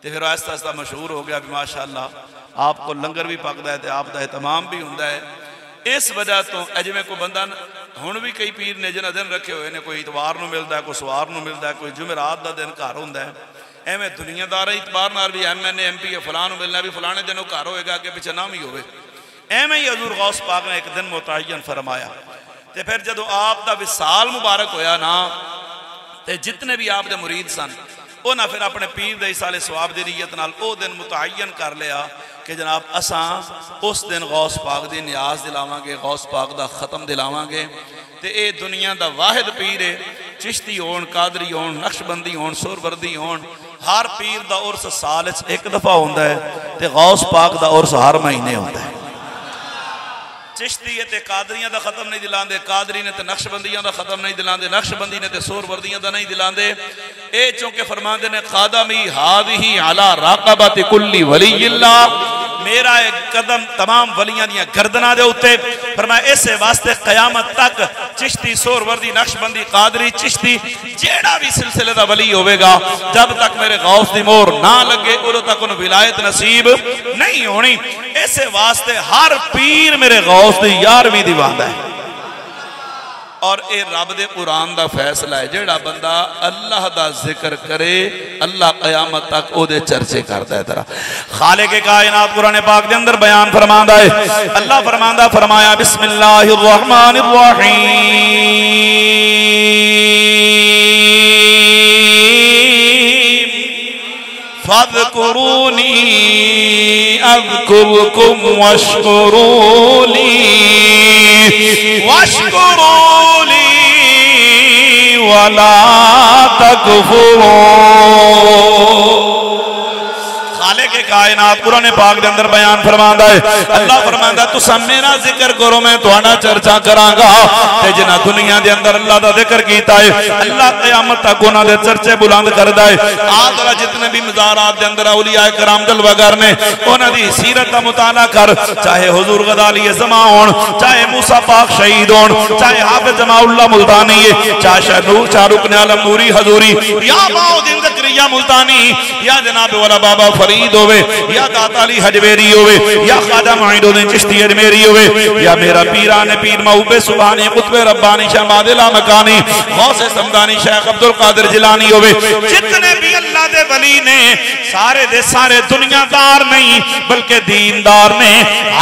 तो फिर आहिस्ता आहिस्ता मशहूर हो गया भी माशाअल्लाह आपको लंगर भी पकता है तो आप का एहतमाम भी होंदा है। इस वजह तो जिवें कोई बंदा हुण भी कई पीर ने जिन्हें दिन रखे हुए ने, कोई इतवार को मिलता है, कोई सवार को मिलता है, कोई जुमेरात का दिन घर होंदा है। एवं दुनियादार इतबार नाल भी MNA MP फलां मिलना भी फलाने दिन घर होएगा, अगे पिछे ना भी होवे। एवं ही हजूर गौस पाक ने एक दिन मुतअय्यन फरमाया। तो फिर जो आपका विसाल मुबारक होया ना, तो जितने भी आपके मुरीद सन उन्हें फिर अपने पीर दे साले सवाब की नीयत नाल ओ दिन मुतअय्यन कर लिया कि जनाब असा उस दिन गौस पाक की न्याज दिलावांगे, गौस पाक का खत्म दिलावांगे। तो ये दुनिया का वाहिद पीर है, चिश्ती होन, कादरी होन, नक्शबंदी होन, सुरवर्दी होन, हर पीर का उर्स साल एक दफा होता है, तो गौस पाक का उर्स हर महीने होता है। चिश्ती है ते कादरियां दा खत्म नहीं दिलांदे, कादरी ने ते नक्शबंदियां दा खत्म नहीं दिलांदे, नक्शबंदी ने ते सुरवर्दियां दा नहीं दिलांदे। ए चूंकि फरमांदे ने खादमी हादिही अला राक़बति कुल्ली वलीइल्लाह, मेरा एक कदम तमाम वलियां दियां गर्दनां दे उत्ते। फरमाया इस वास्ते कयामत तक चिश्ती, सुरवर्दी, नक्शबंदी, कादरी, चिश्ती जेड़ा भी सिलसिले दा वली होवेगा, जब तक मेरे गौस दी मोहर ना लगे उदों तक उन्हें विलायत नसीब नहीं होनी। इस वास्ते हर पीर मेरे गौस दी 11वीं दीवाना है। और ये रब दे कुरान दा फैसला है, जेड़ा बंदा अल्लाह दा जिक्र करे अल्लाह कयामत तक ओदे चर्चे करता है। तेरा खालिक कायनात कुरान पाक के अंदर बयान फरमांदा है, अल्लाह फरमांदा फरमाया बिस्मिल्लाहिर रहमानिर रहीम फ़ज़कुरूनी अज़कुरुकुम वश्कुरूली वश्कुरूली वला तकफुरून। खालिक कायनात कुरान पाक के अंदर बयान फरमांदा है, अल्लाह फरमांदा तुसा मेरा जिक्र करो मैं तुहाडा चर्चा करांगा। ते जिन्हां दुनिया के अंदर अल्लाह दा जिक्र कीता है, अल्लाह क़यामत तक उन्हां दे चर्चे बुलंद करदा है। आदरा जितने भी मज़ारात के अंदर औलिया कराम जलवागर ने उन्हां दी सीरत दा मुताला कर, चाहे हुजूर गज़ाली ज़मा होण, चाहे मूसा पाक शहीद होण, चाहे हाफिज़ जमाउल्लाह मुल्तानी है, चाहे शाह रुकन आलम नूरी हजूरी, या मौदीन ज़करिया मुल्तानी, या जनाब वाला बाबा फरीद होवे, या दाता अली हजवेरी होवे, या ख्वाजा मुईनुद्दीन चिश्ती अजमेरी होवे, या मेरा पीरान पीर मऊबे सुभानी कुतुबे रब्बानी शहमादिला मकानी गौसे समदानी शेख अब्दुल कादिर जिलानी होवे, जितने भी अल्लाह दे वली ने सारे दे सारे दुनियादार नहीं बल्कि दीनदार ने,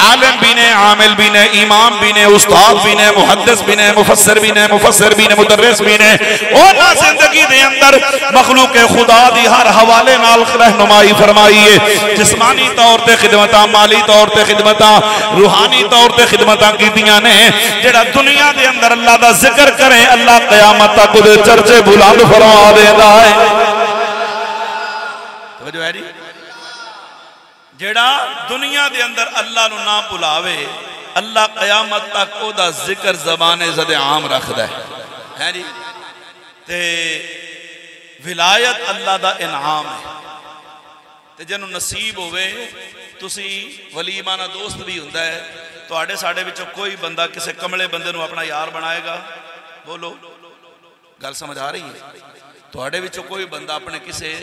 आलिम भी ने, आमिल भी ने, इमाम भी ने, उस्ताद भी ने, मुहद्दिस भी ने, मुफस्सिर भी ने, मुफस्सिर भी ने, मुदर्रिस भी ने, और जिंदगी दे अंदर मखलूक खुदा दी हर हवाले नाल रहनुमाई फरमाई है। जिस्मानी तौर पर खिदमत, माली तौर पर खिदमत, रूहानी तौर पर खिदमत कीतियां ने। जेड़ा दुनिया के अंदर अल्लाह का जिक्र करे, अल्लाह क़यामत तक उहदे चर्चे बुलंद फरमा देता है। समझो है जी, जेड़ा दुनिया के अंदर अल्लाह नू ना भुलावे, अल्लाह क़यामत तक ओदा जिक्र ज़बाने ज़दे आम रखदा है जी। ते विलायत अल्लाह दा इनाम है। ते जिन्हों नसीब होवे, तुसी वलीमाना दोस्त भी हुंदा है, तुहाडे साडे विचों कोई बंदा किसी कमले बंदे नू अपना यार बनाएगा? बोलो, गल समझ आ रही है? तुहाडे विचों कोई बंदा अपने किसी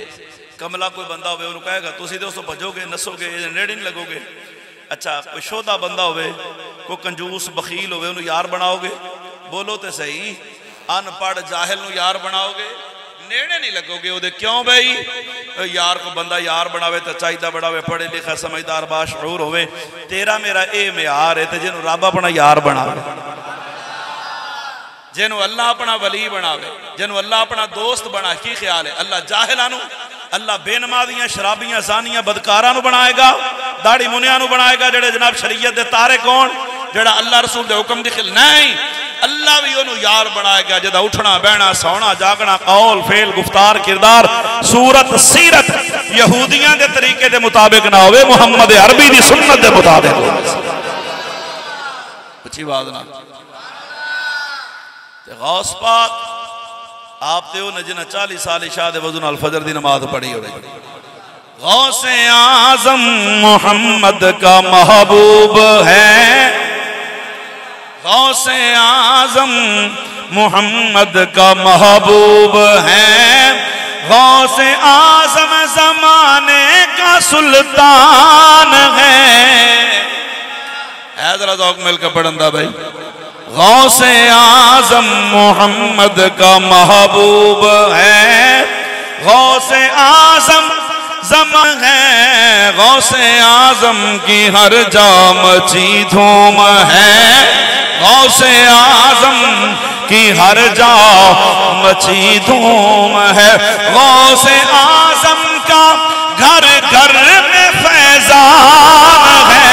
कमला कोई बंदा होवे उन्होंने कहेगा तुसी तो उसको भजोगे, नसोगे, नेड़े नहीं लगोगे। अच्छा, कोई शोधा बंदा होवे, कोई कंजूस बखील होवे, उन्होंने यार बनाओगे? बोलो तो सही। अनपढ़ जाहिल नू यार बनाओगे? नेड़े नहीं लगोगे उहदे। क्यों भाई? यार को बंदा यार बनावे तो चाहिदा बड़ा होवे, पढ़े लिखा समझदार बाशऊर होवे। तेरा मेरा ये म्यार है। तो जिन्हों रब अपना यार बनावे, जिन्हों अल्लाह अपना वली बनावे, जिन्हों अल्लाह अपना दोस्त बना, की ख्याल है? अल्लाह जाहिलां नू, अल्लाह बेनमाजियां शराबियां जानियां बदकारां नू बनाएगा, दाढ़ी मुनियां नू बनाएगा, जेड़े जनाब शरीयत दे तारे कौन, जेड़ा अल्लाह रसूल दे हुक्म दी खिल नहीं। अल्लाह भी उन्होंने यार बनाएगा जिहदा उठना बहना सोना जागना कौल फेल गुफ्तार किरदार सूरत सीरत यहूदियां के तरीके के मुताबिक ना होवे, मुहम्मद अरबी की सुन्नत के मुताबिक। अच्छी बात ना। गौस पाक आप तो जिन्हें 40 साल इशा दे वज़ू नाल फजर की नमाज पढ़ी हो। गौसे आजम मोहम्मद का महबूब है, गौसे आजम मोहम्मद का महबूब है, गौसे आजम जमाने का सुल्तान है। जरा ज़ौक़ मिलकर पढ़ंदा भाई। गौसे आजम मोहम्मद का महबूब है, गौसे आजम ज़मान है, गौसे आजम की हर जा मची धूम है, गौसे आजम की हर जा मची धूम है, गौसे आजम का घर घर में फैजान है,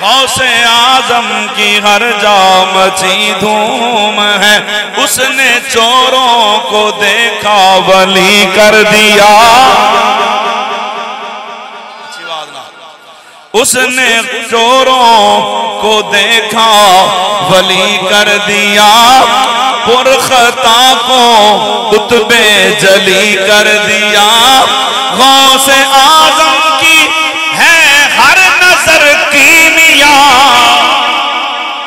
गौसे आजम की हर जा मची धूम है, उसने चोरों को देखा वली कर दिया, उसने चोरों को देखा वली कर दिया, पुरखता को कुतबे जली कर दिया, गौसे आजम की है हर नजर कीमिया,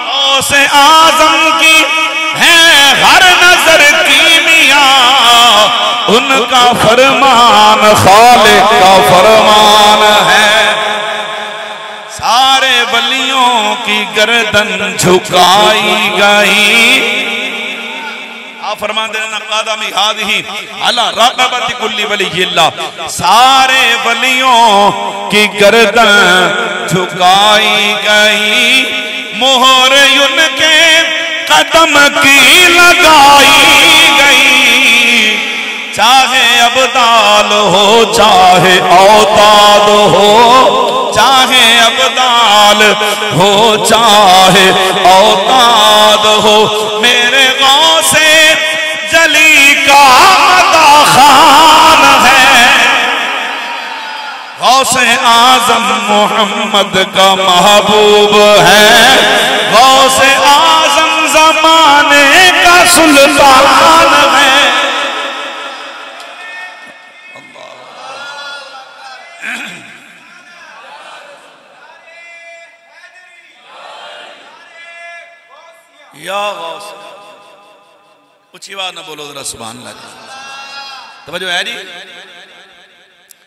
गौसे आजम की है हर नजर कीमिया, उनका फरमान खालिक का फरमान है, सारे वलियों की गर्दन झुकाई गई। आप फरमाते हैं नक़ादा मिहादी अला रक़बति कुल्ली वलिय्यिल्लाह, सारे वलियों की गर्दन झुकाई गई, मोहर उनके कदम की लगाई गई, चाहे अब्दाल हो चाहे औताद हो, चाहे अब्दाल हो चाहे औताद हो, मेरे गौसे जली का मदा खान है, गौसे आजम मोहम्मद का महबूब है, गौसे आजम जमाने का सुल्तान है। या गौस, ऊंची बात ना बोलो जरा सुभान अल्लाह। समझो है जी,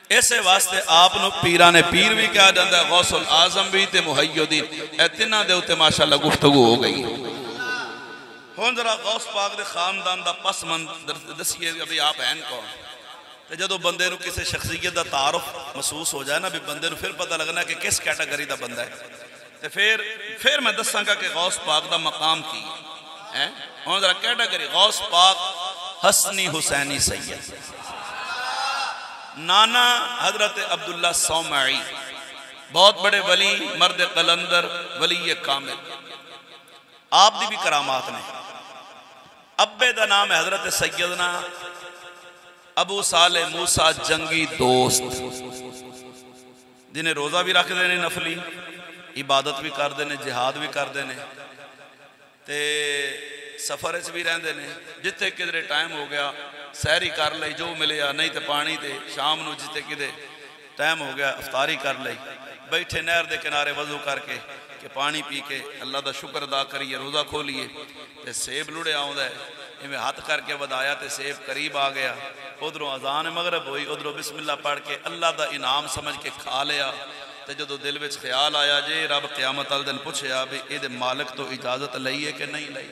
इसे वास्ते आपनो पीरा ने पीर भी कहा जाता है, गौसुल आजम भी ते मुहय्यिद्दीन, ए तिन्हां दे उत्ते माशाअल्लाह गुफ्तगू हो गई। हुण जरा गौस पाक दे खानदान दा पस मंजर दसिए अभी आप हैं कौन। तो जदों बंदे नूं किसी शख्सियत का तारुफ महसूस हो जाए ना, भी बंदे नूं फिर पता लगना कि किस कैटेगरी का बंदा है। तो फिर मैं दसांगा कि गौस पाक का मकाम की है। हुण जरा कैटेगरी गौस पाक हसनी हुसैनी सैयद, नाना हजरत अब्दुल्ला सौमाई बहुत बड़े वली मर्द कलंदर वली कामिल, आप दी भी करामात ने। अब्बे का नाम है हजरत सैयदना अबू साले मूसा जंगी दोस्त, जिन्हें रोज़ा भी रखते हैं नफली, इबादत भी करते हैं, जिहाद भी करते हैं, ते सफर च भी रहते हैं। जिथे किधरे टाइम हो गया सैरी कर ली, जो मिले, नहीं तो पानी ते शाम को जिते किते टाइम हो गया अफतारी कर ली, बैठे नहर के किनारे वजू करके कि पानी पी के अल्लाह का शुक्र अदा करिए, रोज़ा खोलीए। तो सेब लुड़े आउंदा है, इवें हाथ करके वधाया तो सेब करीब आ गया। उधरों अजान मगरब हुई, उधरों बिस्मिल्लाह पढ़ के अल्लाह का इनाम समझ के खा लिया। तो जो दिल में ख्याल आया जे रब क़यामत वाले दिन पूछया भी ये मालिक तो इजाजत लई है कि नहीं लई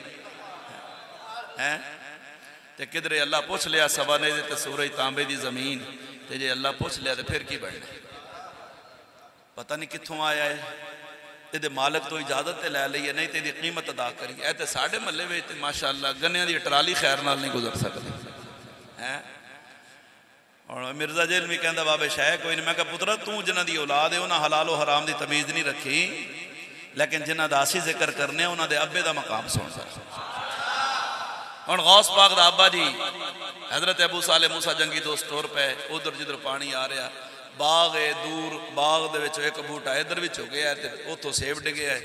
है। तो किधरे अल्लाह पूछ लिया सवाने ते सूरज तांबे की जमीन, तो जे अल्लाह पूछ लिया तो फिर की बनना, पता नहीं कितों आया है। ये मालिक तो इजाजत लै ली है, नहीं तो यदी कीमत अदा करी। ए तो साढ़े महल्ले में माशाअल्लाह गन्नियां की ट्राली खैर नाल नहीं गुजर सकती है। और मिर्जा जेल भी कहता बाबे शाह कोई नहीं। मैं कहा पुत्रा तू जिन्हों की औलाद है उन्हें हलालो हराम की तमीज़ नहीं रखी, लेकिन जिन्हों का असी जिक्र करने उन्होंने अब्बे का मकाम सुन सकते। हुण गौस पाक दा अब्बा जी हजरत अबू साले मूसा जंगी दोस्त तुर पे, उधर जिधर पानी आ रहा, बाग है दूर, बाग दे विच एक बूटा इधर भी हो गया है, उतों सेब डिगे है।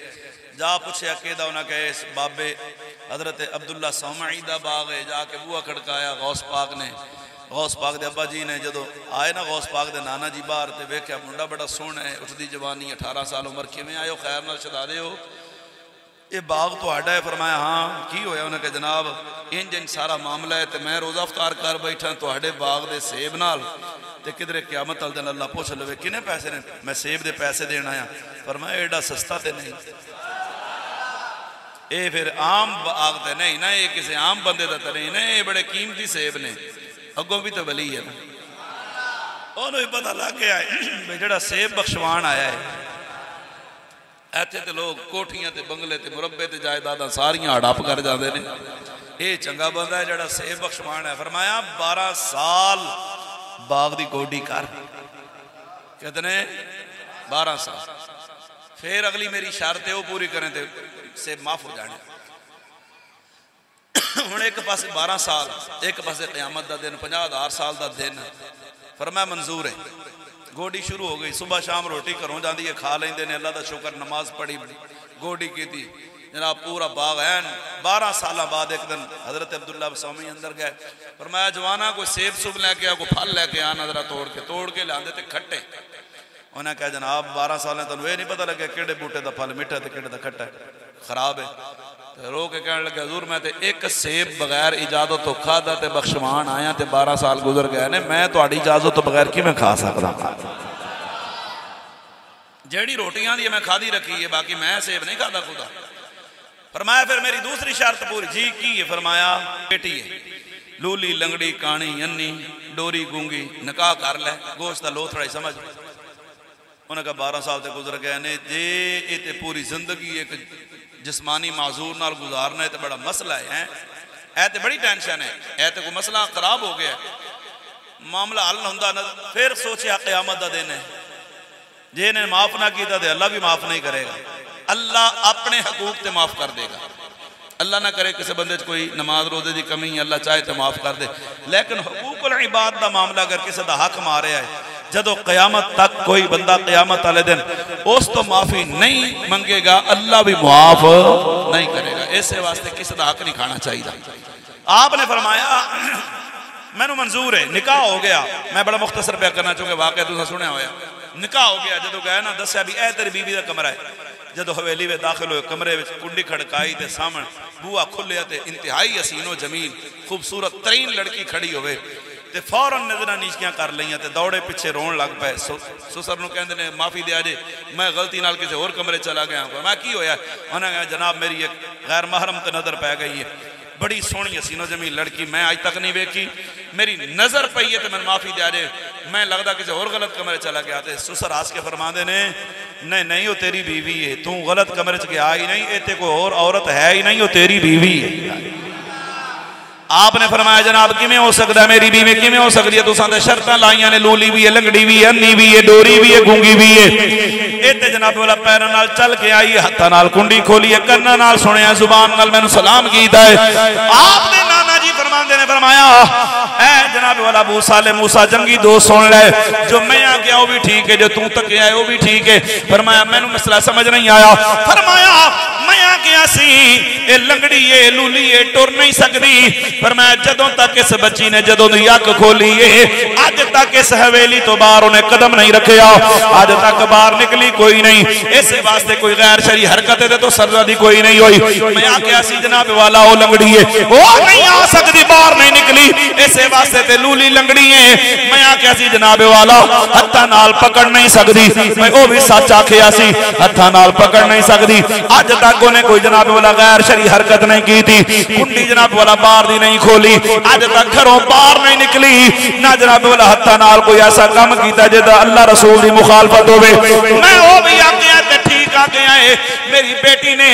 जा पूछया किहदा, उन्हें कहे इस बाबे हजरत अब्दुल्ला सौमाई दा बाग है। जाके बूहा खड़काया, गौस पाक ने, गौस पाक दे अब्बा जी ने जो आए ना गौस पाक दे नाना जी बाहर, तो वेख्या मुंडा बड़ा सोहना है, उठती जवानी, 18 साल उम्र, किवें आयो, खैर नाल शहजादे हो, ये बाग तुहाडा है? फरमाया हाँ। की होया? उन्हें कहा जनाब इंज इंज सारा मामला है, तो मैं रोज़ा अफ्तार कर बैठा तुहाडे बाग दे सेब नाल, तो किधरे क़यामत वाले दिन अल्लाह पूछ लवे किने पैसे ने, मैं सेब दे पैसे देना आया। फरमाया एडा सस्ता तो नहीं, ये फिर आम बाग तो नहीं ना, ये किसी आम बंदे का तो नहीं ना, ये बड़े कीमती सेब ने, अगों भी तो वली है ना। उन्होंने पता लग गया है जो सेब बख्शवान आया है। इतने तो लोग कोठियां ते बंगले ते मुरब्बे ते जायदादा सारियां हड़प कर जाते हैं। ये चंगा बंदा है जो सेब बख्शवान है। फरमाया 12 साल बाग की गोडी कर, कितने 12 साल, फिर अगली मेरी शर्त है वो पूरी करें तो सेब माफ हो जाने। हुण एक पासे 12 साल, एक पासे क़यामत का दिन, 50,000 साल का दिन। फरमाया मंजूर है। गोडी शुरू हो गई, सुबह शाम रोटी घरों जाती है, खा लेंदे ने, अल्लाह का शुक्र, नमाज पढ़ी, गोडी की जनाब, पूरा बाग है। 12 साल बाद एक दिन हजरत अब्दुल्ला सौमी अंदर गए। फरमाया जवाना कोई सेब सुब लैके आ, कोई फल लैके आना, जरा तोड़ के लियाते थे खट्टे। उन्हें कहा जनाब 12 साल तुम ये नहीं पता लगे कि बूटे का फल मिठा तो कि खट्टा है, खराब है। तो रो के कहने लगे हजूर मैं तो एक सेब बगैर इजाजत तो खादा ते बख्शवान आया, तो 12 साल गुजर गए ने, मैं तुहाडी इजाजत तो बगैर किवें खा सकदा? जेड़ी रोटियां दी मैं खादी रखी है, बाकी मैं सेब नहीं खाता खुदा। फरमाया फिर मेरी दूसरी शर्त पूरी। जी की है? फरमाया बेटी है, लूली लंगड़ी काणी अन्नी डोरी गूंगी, निकाह कर ले, गोश्त का लोथड़ा ही समझ। उन्हें कहा 12 साल तो गुजर गए ने, जे ये पूरी जिंदगी एक जिस्मानी माजूर नाल गुजारना है तो बड़ा मसला है। ऐ तो बड़ी टेंशन है, ऐ तो कोई मसला खराब हो गया, मामला हल होंदा ना। फिर सोचा क़यामत का दिन है, जे इन्हें माफ ना किया तो अल्लाह भी माफ नहीं करेगा, अल्लाह अपने हकूक ते माफ कर देगा। अल्लाह ना करे किसी बंदे कोई नमाज रोजे की कमी, अल्लाह चाहे तो माफ कर दे, लेकिन हकूकुल इबाद का मामला अगर किसी का हक मारिया है, जदों क़यामत तक कोई बंदा क़यामत वाले दिन उस तो माफी नहीं मंगेगा, अल्लाह भी माफ नहीं करेगा। इस वास्ते किसी का हक नहीं खाना चाहिए। आपने फरमाया मैनू मंजूर है, निकाह हो गया। मैं बड़ा मुख्तसर पे करना चाहूँगा, वाकया तुसीं सुनिया होया। निकाह हो गया, जो गए ना दसिया भी ए तेरी बीवी का कमरा है। जो हवेली में दाखिल हुए, कमरे में कुंडी खड़काई तो सामने बूहा खुलिया, तो इंतहाई हसीनो जमील खूबसूरत तरीन लड़की खड़ी होवे, ते फौरन नजर नीचियां कर लिया, तो दौड़े पिछे रोन लग पे। सुसर नूं कहंदे ने माफ़ी दिया जे, मैं गलती नाल किसी होर कमरे चला गया। मैं की होया? उन्हें कहा जनाब मेरी एक गैर महरम ते नज़र पै गई है, बड़ी सोहनी हसीनो जमील लड़की, मैं अज तक नहीं वेखी, मेरी नज़र पई है, तो मैं माफ़ी दिया जे, मैं लगता किसी होर गलत कमरे चला गया। तो सुसर हस के फरमाते ने नहीं नहीं वो तेरी बीवी है, तू गलत कमरे च गया ही नहीं, इतने कोई और औरत है ही नहीं, वो तेरी बीवी है। आपने फरमाया जनाब किमें हो सकता है, मेरी बीवी किमें हो सकती है, तुसां ते शर्तां लाइयां ने, लूली भी है, लंगड़ी भी है, अन्नी भी है, डोरी भी है, गूंगी भी है। इत्ते जनाब वाला पैरां नाल चल के आई, हत्थां नाल कुंडी खोली है, कन्नां नाल सुनिया, जुबान नाल मैनूं सलाम कीता है। आपने नाना जी फरमांदे ने फरमाया ऐ जनाब वाला अबू साले मूसा जंगी दोस्त सुन ले, जो मैं आ गया वो भी ठीक है, जो तू तक आया वो भी ठीक है। फरमाया मैनूं मसला समझ नहीं आया। फरमाया मैं आ गया सी, ये लंगड़ी है, लूली है, टुर नहीं सकती। फरमाया जदों तक इस बच्ची ने जदों दी अख खोली है, अज तक इस हवेली तो बाहर उन्हें कदम नहीं रखा, अज तक बाहर निकली कोई नहीं। इस वास्ते कोई गैर शरी हरकत तो सजा दी कोई नहीं हुई। मैं आख्या सी जनाब वाला वो लंगड़ी है, वो नहीं आ सकती, बाहर नहीं निकली, इस वास्ते ते लूली लंगड़ी है। मैं आख्या सी जनाब वाला हत्था नाल पकड़ नहीं सकती, मैं वो भी सच आख्या सी, हत्था नाल पकड़ नहीं सकती। अज तक उन्हें कोई जनाब वाला गैर शरी हरकत नहीं की थी, कुंडी जनाब वाला बाहर दी नहीं खोली, अज तक घरों बाहर नहीं निकली, ना जनाब वाला हत्था नाल कोई ऐसा काम किया जिहदा अल्लाह रसूल की मुखालफत होवे। मैं वो भी आख्या ते ठीक आख्या है। मेरी बेटी ने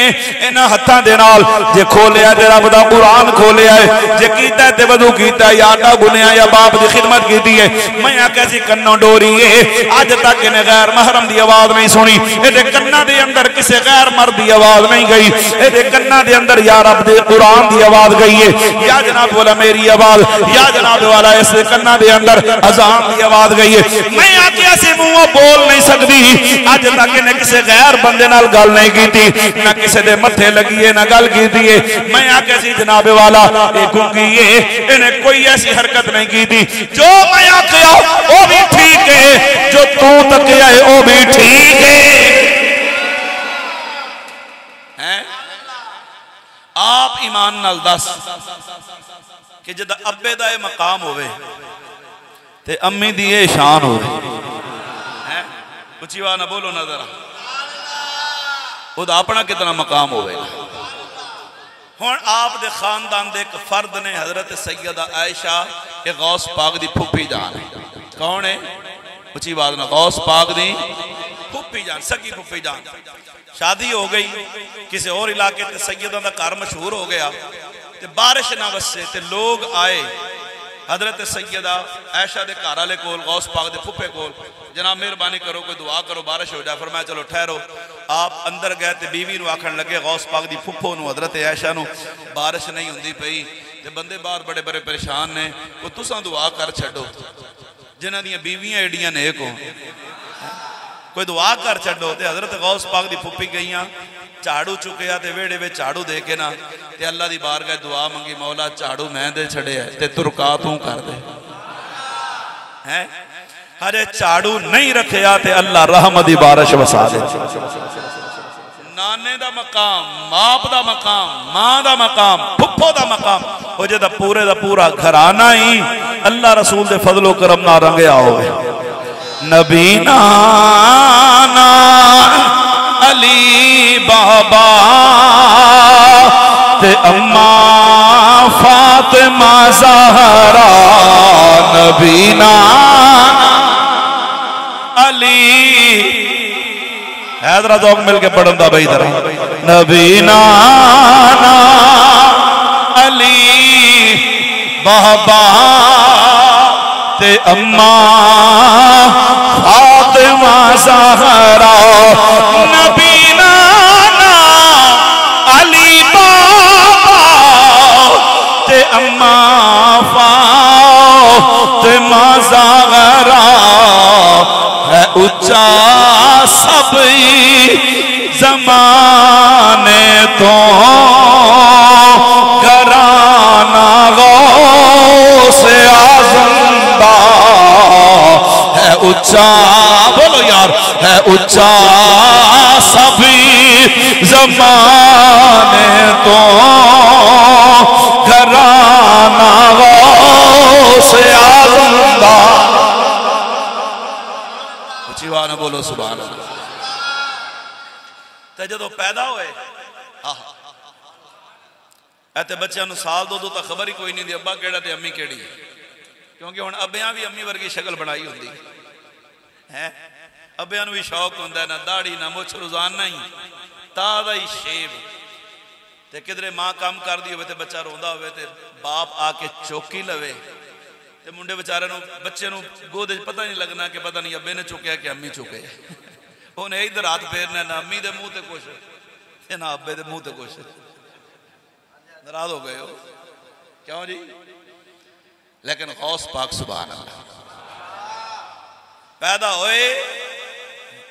इन्हां हत्थां दे नाल जे खोलिया ते रब दा कुरान खोलिया है, जे कीता ते वजू कीता, या आटा गुनिया या बाप दी खिदमत की है। मैं आख्या सी कन्नों डोरी है, अज तक इन्हें गैर महरम की आवाज नहीं सुनी, इहदे कन्नां दे अंदर किसी गैर मर्द की आवाज नहीं गई, इहदे कन्नां दे अंदर या रब दे कुरान की आवाज गई है, या जनाब वाला मेरी आवाज, या जनाब वाला इस कन्नां दे अंदर अजान की आवाज गई है। मैं आख्या सी मुंहों बोल नहीं सकती, अज तक इन्हें किसी गैर बंदे नाल गल नहीं की, ना किसी दे मथे लगी है, ना गल की है। मैं आख्या सी जनाब वाला ये गूंगी है, इन्हें कोई ऐसी हरकत नहीं की थी। जो मैं आख्या वो भी ठीक है, जो तू तकिया है वो भी ठीक है। आप ईमान नाल दस कि जद अब्बे दा ये मकाम होवे ते अम्मी दी ये शान होवे, उच्ची आवाज ना बोलो ना जरा, उदा अपना कितना मकाम होवेगा। हुण आप दे खानदान दे एक फर्द ने हजरत सैयदा आयशा ये गौस पाक दी फुफी जान है। कौन है? उच्ची आवाज ना, गौस पाक दी फुफी जान, सगी फुफी जान। शादी हो गई किसी और इलाके ते सैयदा दा घर मशहूर हो गया, ते बारिश ना वसे ते लोग आए हजरत सैयदा आयशा दे घर वाले कोल, गौस पाक दे फुफे कोल, जनाब मेहरबानी करो कोई दुआ करो बारिश हो जाए। फरमाया चलो ठहरो। आप अंदर गए तो बीवी नूं आखण लगे, गौस पाक दी फुफो नूं हजरत आयशा नूं बारिश नहीं हुंदी पई ते बंदे बाहर बड़े बड़े परेशान ने, वो तुसां दुआ कर छड्डो, जिन्हां दीयां बीवियां एडियां नेक हो, कोई दुआ कर छड्डो। ते हजरत गौस पाक दी फुफी गईयां, झाड़ू चुकया ते वेड़े विच झाड़ू दे के ना ते अल्लाह दी बारगाह दुआ मंगी, मौला झाड़ू मैं दे छड़िया ते तुरका तू कर दे। हैं हरे झाड़ू नहीं रखया ते अल्लाह रहमत दी बारिश वसा दे। नाने दा मकाम, बाप दा मकाम, मां दा मकाम, फुफो दा मकाम, वो जेदा पूरे दा पूरा घराना ही अल्लाह रसूल दे फजलो करम ना रंगया होवे। नबी नाना अली बाबा ते अम्मा फातिमा ज़हरा, नबी नाना अली, हैदरा जोग मिलके पढ़न दा भाई दरा, नबी नाना अली बाबा ते अम्मा फातिमा ज़हरा, नबी नाना अली बाबा ते अम्मा फातिमा ज़हरा। है उच्चा सब जमाने तो घराना गौस आज़म दा, है उच्चा, बोलो यार, है उच्चा सभी जमाने तो घराना गौस आज़म दा। उच्ची आवाज़ में बोलो सुभान अल्लाह। ते जदों पैदा होए ऐते बच्चों साल दो तो खबर ही कोई नहीं दी अब्बा केड़ा ते अम्मी केड़ी, क्योंकि हुण अब्बियां भी अम्मी वर्गी शक्ल बनाई होंदी है। अब्बियां नूं भी शौक हुंदा है, ना दाढ़ी ना मुछ, रोजाना ही ताज़ा ही शेव, तो किधरे माँ काम कर दी हो तो बच्चा रोंदा हो तो बाप आके चौकी लवे तो मुंडे बेचारे बच्चे गोद पता नहीं लगना कि पता नहीं अब्बे ने चुकया कि अम्मी चुके उन्हें इधर हाथ फेरना ना अम्मी के मुँह से कुछ ना अब्बे के मुँह से कुछ नाराज हो गए हो क्यों जी। लेकिन गौस पाक सुभान अल्लाह पैदा होए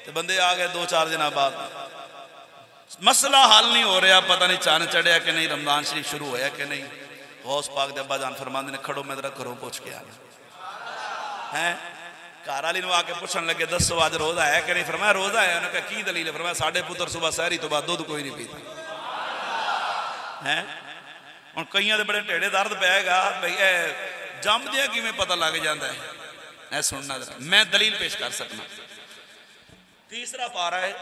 तो बंदे आ गए 2-4 दिन बाद मसला हल नहीं हो रहा पता नहीं चंद चढ़िया कि नहीं रमजान शरीफ शुरू होया कि नहीं। गौस पाक दे अब्बा जान फरमांदे ने खड़ो मैं तेरा घरों पूछ के आना है। घर वाली आके पूछन लगे दसो अज रोजा है कि नहीं। फरमाया रोजा है। उन्होंने कहा की दलील है। फरमाया साडे पुत्र सुबह सहरी तो बाद दुध कोई नहीं पीता है। हुण कईयां दे बड़े ढेड़े दर्द पैगा भाई जमदियां किवें पता लग जाता है। ऐ सुनना जरा मैं दलील पेश कर सकना। तीसरा पारा है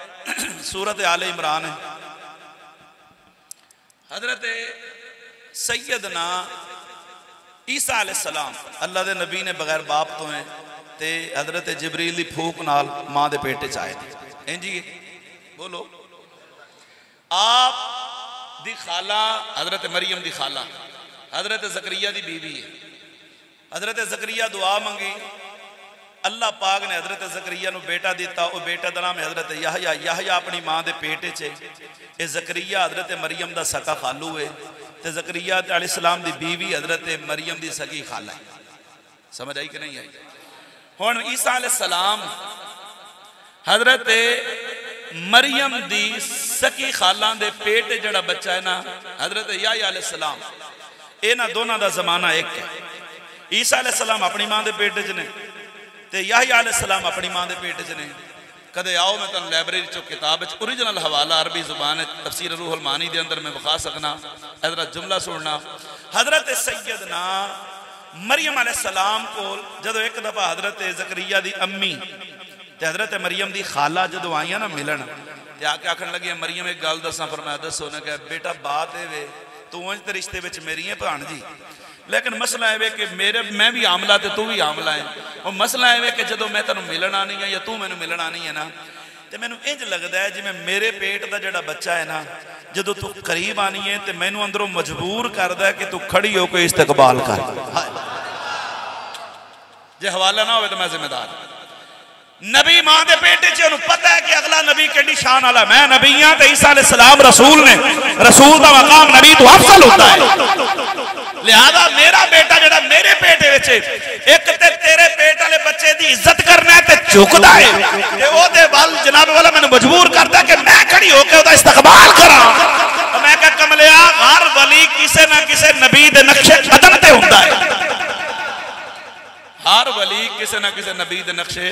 सूरत आले इमरान है। हजरत सैयदना ईसा अलैहिस्सलाम अल्लाह दे नबी ने बगैर बाप तो है ते हजरत जिबरील दी फूक नाल मां दे पेट च आए थे। इंजी बोलो आप दी खाला हजरत मरियम दी खाला हजरत ज़करिया दी बीवी है। हजरत ज़करिया दुआ मंगी अल्लाह पाक ने हजरत ज़करिया नू बेटा दिता। वो बेटा का नाम है हजरत याहया। याहया अपनी मां दे पेट च है। ज़करिया हजरत मरियम दा सका खालू है ते ज़करिया अलैहिस्सलाम दी बीवी हजरत मरियम दी सगी खाला है। समझ आई कि नहीं आई। हुण ईसा अलैहिस्सलाम हजरत मरियम दी सकी खाला दे पेट जड़ा बच्चा है ना हजरत याहया अलैहिस्सलाम इन्हां दोनों का जमाना एक है। ईसा अलैहिस्सलाम अपनी मां दे पेट च ने ते याहया अलैहिस्सलाम अपनी मां दे पेट च ने। कदे आओ मैं तुहानू लाइब्रेरी चो किताब ओरिजिनल हवाला अरबी जुबान तफसीर रूहुल मानी दे अंदर मैं विखा सकना। हजरत जुमला सुनना। हजरत सैयदना मरियम अलैहिस्सलाम को जदों एक दफा हजरत ज़करिया दी अम्मी ते हजरत मरियम दी खाला जदों आईयां ना मिलन ते आके आखन लगी मरियम एक गल दसा। फरमाया दसो। उन्हें कहा बेटा बात है तू उंज ते रिश्ते विच मेरी है भाणजी लेकिन मसला है कि मेरे मैं भी आमला ते तू भी आमला है। और मसला है कि जो मैं तेन मिलन आनी है या तू मैनू मिलन आनी है ना तो मैनू इंज लगता है जिवें मेरे पेट का जोड़ा बच्चा है ना जो तू करीब आनी है तो मैनू अंदरों मजबूर करदा है कि तू खड़ी होकर इस्तकबाल कर। जे हवाला ना हो तो मैं जिम्मेदार। नबी मां दे पेट च उन्हें पता है कि अगला नबी केडी शान वाला मैं नबी हां ते ईसा अलैहिस्सलाम रसूल ने। रसूल का मकाम नबी तो अफजल होता है। लिहाजा मेरा बेटा जड़ा मेरे पेट विच एक ते तेरे पेट वाले बच्चे दी इज्जत करना है ते झुकदा है ते ओदे वल जनाब वाला मैनू मजबूर करदा कि मैं खड़ी होकर ओदा इस्तकबाल करां। मैं कह कमलिया हर वली किसे ना किसे नबी दे नक्शे कदम ते हुंदा है। हर वली किसे ना किसे नबी दे नक्शे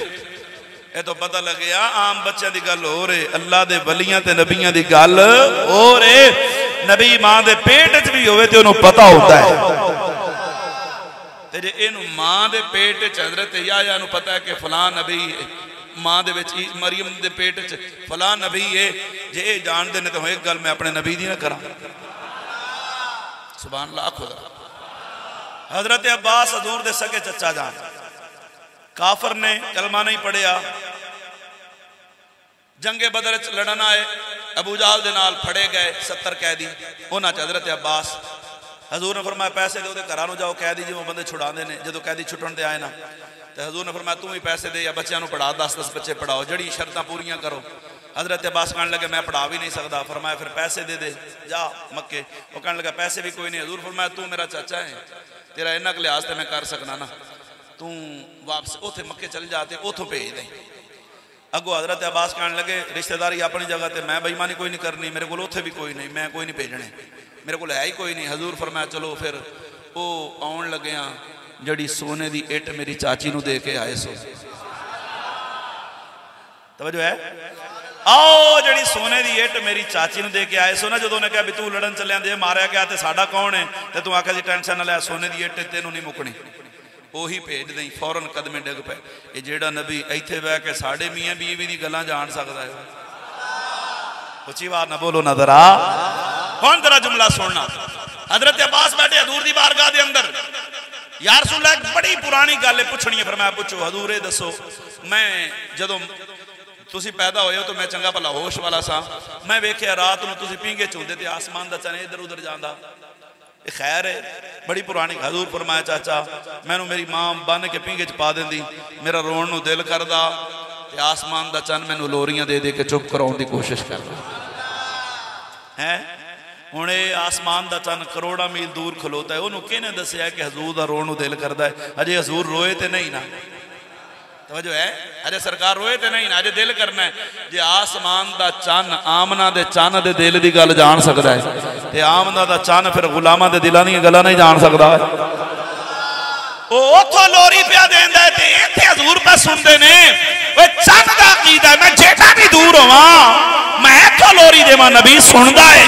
ये तो पता लग गया। आम बच्चों की गल हो रही अल्लाह दे वलियां ते नबियां की गल हो रही। नबी मां दे पेट च भी होवे ते उन्हें पता होता है। ते जे इनू मां दे पेट च हजरत याहया नू पता है कि फलां नबी मां दे विच मरियम दे पेट च फलां नबी है जे ये जानते ने तो एक गल मैं अपने नबी दी ना करा। सुभान अल्लाह खुदा। हजरत अब्बास हजूर दे सगे चचा जान काफर ने कलमा नहीं पढ़िया जंगे बदर च लड़न आए अबू जहल दे नाल फड़े गए 70 कैदी। उन्हां च हजरत अब्बास हजूर ने फरमाया पैसे दे ओदे घरां नूं जाओ कैदी जिवें बंदे छुड़ाते हैं। जो कैदी छुट्टन ते आए ना तो हजूर ने फरमाया तू ही पैसे दे या बच्चों पढ़ा 10-10 बच्चे पढ़ाओ जड़ी शर्तां पूरियां करो। हजरत अब्बास कहने लगे मैं पढ़ा भी नहीं सकता। फरमाया फिर पैसे दे जा मक्के। वो कहने लगा पैसे भी कोई नहीं। हजूर फरमाया तू मेरा चाचा है तेरा इन्ना क लिहाज तो मैं कर सकना ना तू वापस उथे मक्के चल जाते उथों भेज दे। अगो हजरत अब्बास कहने लगे रिश्तेदारी अपनी जगह ते मैं बेईमानी कोई नहीं करनी मेरे को उथे भी कोई नहीं मैं कोई नहीं भेजने मेरे को है ही कोई नहीं। हजूर फरमाया चलो फिर वो आउण लगे जड़ी सोने की इट मेरी चाची नू दे के आए सो। तवज्जो है आओ जड़ी सोने की इट मेरी चाची नू दे के आए सो ना। जो उन्हें कहा भी तू लड़न चलिया जे मारिया गया तो साडा कौन है तो तू आखिया जी टेंशन ना लै सोने की इट तेनू नहीं मुकनी ਉਹੀ भेज दें फौरन कदमे डिग पे। ये जेड़ा नबी इत्थे बह के साढ़े मियाँ बीवी दी गल्लां जान सकता है। उच्ची बात ना बोलो ना जरा। कौन जरा जुमला सुनना। हजरत अब्बास बैठे हजूर दी बारगाह दे अंदर या रसूल अल्लाह बड़ी पुरानी गल है पूछनी है। फिर मैं पूछो हजूर दसो मैं जदों तुसी पैदा होए हो तो मैं चंगा भला होश वाला सा, मैं वेख्या रात नूं तुसी पींगे चुंदे ते आसमान दा चने इधर उधर जांदा। खैर है बड़ी पुरानी। हजूर फरमाया चाचा मैनू मेरी मां बन के पींगे च पा देंदी, मेरा रोण नूं दिल करदा ते आसमान दा चन मैनू लोरियां दे दे के चुप कराउण दी कोशिश करदा है। हुण ये आसमान दा चन करोड़ा मील दूर खलोता है, उन्होंने किहने दस्सिया कि हजूर दा रोण नूं दिल करदा है? अजे हजूर रोए ते नहीं ना, तवज्जो है, अजे सरकार रोए ते नहीं ना, अजे दिल करना है। जे आसमान दा चन आमना दे चन दे दिल दी गल जान सकदा है ते आमना दा चन फिर गुलामां दे दिलां दी गल्लां नहीं जान सकदा। ओ ओथों लोरी पिया देंदा है ते इत्थे हजूर पे सुनदे ने। ओए चन दा अकीदा है, मैं जेठा भी दूर होवां मैं इत्थों लोरी देवां, नबी सुनदा है।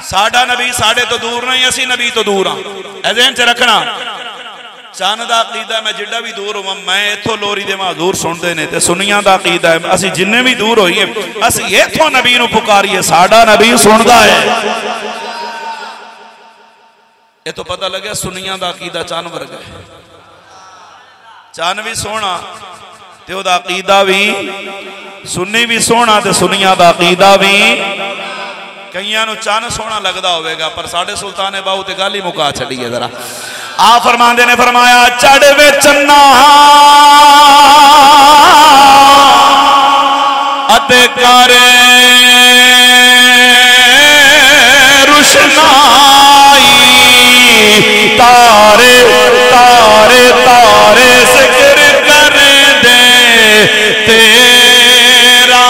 साडा नबी साडे तो दूर नहीं, असी नबी तो दूर हाँ, ज़हन च रखना। चन दा अकीदा मैं जिड्डा भी दूर होवां मैं इत्थों लोरी देवां, हजूर सुनदे ने। ते सुनियां दा अकीदा है असी जिन्ने भी दूर होइए असी इत्थों नबी नूं पुकारिए, साडा नबी सुनदा है। ये तो पता लगे सुनियां दा अकीदा चन वर्गा है। चन भी सोहना ते ओहदा अकीदा भी, सुन्नी भी सोहना ते सुनियां दा अकीदा भी। कईयां नूं चन सोहना लगदा होवेगा पर साडे सुल्तान बाहू ते गल ही मुका छड़ी है। जरा आ फरमांदे ने फरमाया चढ़वे चन्ना अते करे रुशनाई, तारे तारे तारे जिक्र कर दे तेरा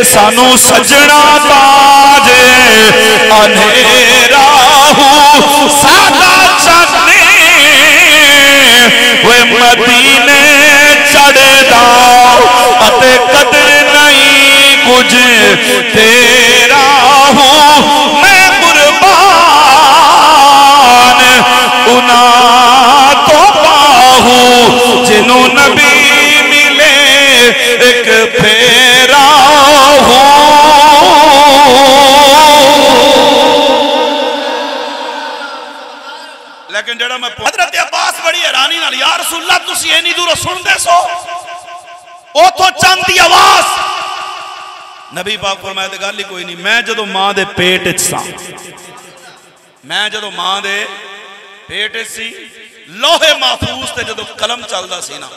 सानू सजना ताज अंधेरा सादा चने वे मदीने चढ़दा अते कदर नहीं कुछ तेरा हूँ मैं कुर्बान उना तो पाहू जिन्हों नबी मिले एक फेरा। लेकिन जड़ा मैं हजरत अब्बास बड़ी हैरानी नाल या रसूलल्लाह तुसी इन्नी दूरों सुनदे सो ओथों चंद दी आवाज। नबी पाक फरमाया ते गल ही कोई नहीं, मैं जदों मां दे पेट च सा, मैं जदों मां दे पेट च सी लोहे महफूज ते जदों कलम चलदा सी ना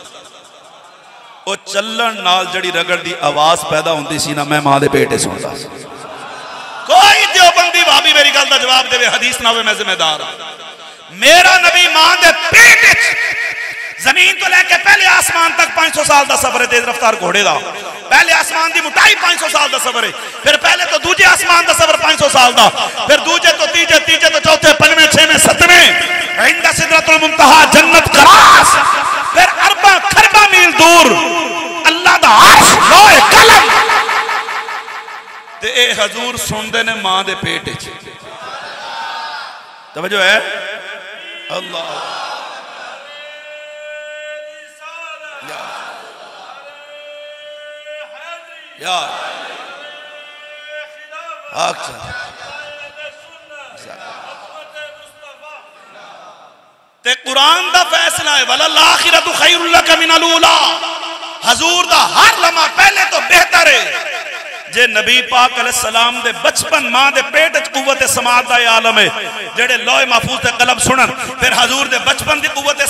वो चलन नाल जड़ी रगड़ दी आवाज पैदा होंदी सी ना मैं मां दे पेट च सुनदा सी। कोई देवबंदी भाभी मेरी गल दा जवाब देवे हदीस ना होवे मैं जिम्मेदार। मेरा नबी मां दे पेट जमीन तो लेके पहले आसमान तक 500 साल का सफर है, तेज रफ्तार घोड़े का। पहले आसमान की मोटाई 500 साल का सफर है, फिर पहले तो दूजे आसमान का सफर 500 साल का, फिर दूजे तो तीजे, तीजे तो चौथे, पंजवें, छेवें, सतवें, इंदा सिदरतुल मुंतहा जन्नत करास, फिर अरबा खरबा मील दूर अल्लाह दा अर्श लोहे कलम ते ए हजूर सुनदे ने मां दे पेट च। तवज्जो है अल्लाह यार ते कुरान दा फैसला है वलल आखिरतु खैरुल लक मिनल ऊला। हजूर दा हर लम्हा पहले तो बेहतर है। जे नबी पाक अलैहिस्सलाम दे बचपन मां दे पेट च कुव्वत समात दा आलम है, जेड़े लोहे महफूज ते कलम सुनन, फिर हजूर दे बचपन दी कुव्वत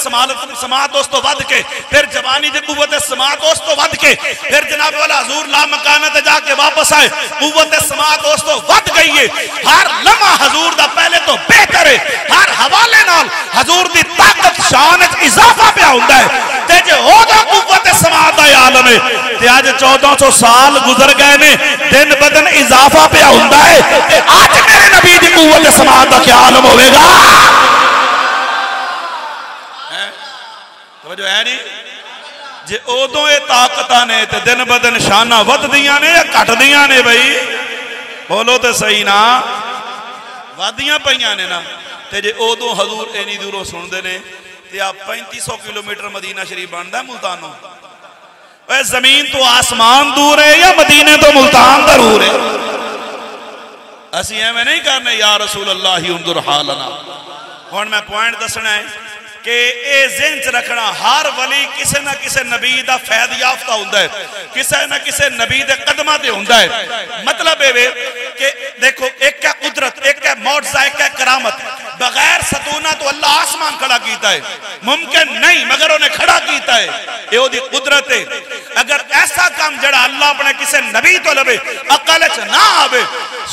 समात दोस्तों वध के, फिर जवानी दी कुव्वत समात दोस्तों वध के, फिर जनाब वाला हजूर ला मकाना ते जाके वापस आए, कुव्वत समात दोस्तों वध गई है। हर लम्हा हजूर दा पहले तो बेहतर है, हर हवाले नाल हजूर दी ताकत शान च इजाफा पिया हुंदा है। ते जे ओदा कुव्वत समात दा आलम है ते आज 1400 साल गुजर गए ने, दिन बदन इजाफा पिया हुंदा है ते आज मेरे नबी दी कुव्वत समात दा क्या आलम होवेगा? तवज्जो है नहीं? जे ओदों ये ताकतां ने ते दिन बदन शाना वधदियां ने या घटदियां ने? भाई बोलो तो सही ना, वधदियां पईयां ने ना। ते जे ओदों हजूर इन्नी दूरों सुनदे ने ते आ 3500 किलोमीटर मदीना शरीफ बनदा मुल्तानों। जमीन तो आसमान दूर है या मदीने तो मुल्तान दूर है? असी एवं नहीं करने या रसूल अल्लाह ही उंदुर हालना। हुण मैं पॉइंट दसना है कि ये ज़हन च रखना, हर वली किसी ना किसी नबी का फैद याफ्ता होंदा है, किसी ना किसी नबी के कदमां ते होंदा है। मतलब ये कि देखो, एक है कुदरत, एक है मौजज़ा, एक है करामत। बगैर सतूना तो अल्लाह आसमान खड़ा किया है, मुमकिन नहीं, मगर उन्हें खड़ा किया है, ये ओदी कुदरत है। अगर ऐसा काम जड़ा अल्लाह अपने किसी नबी तो लवे अकल च ना आवे,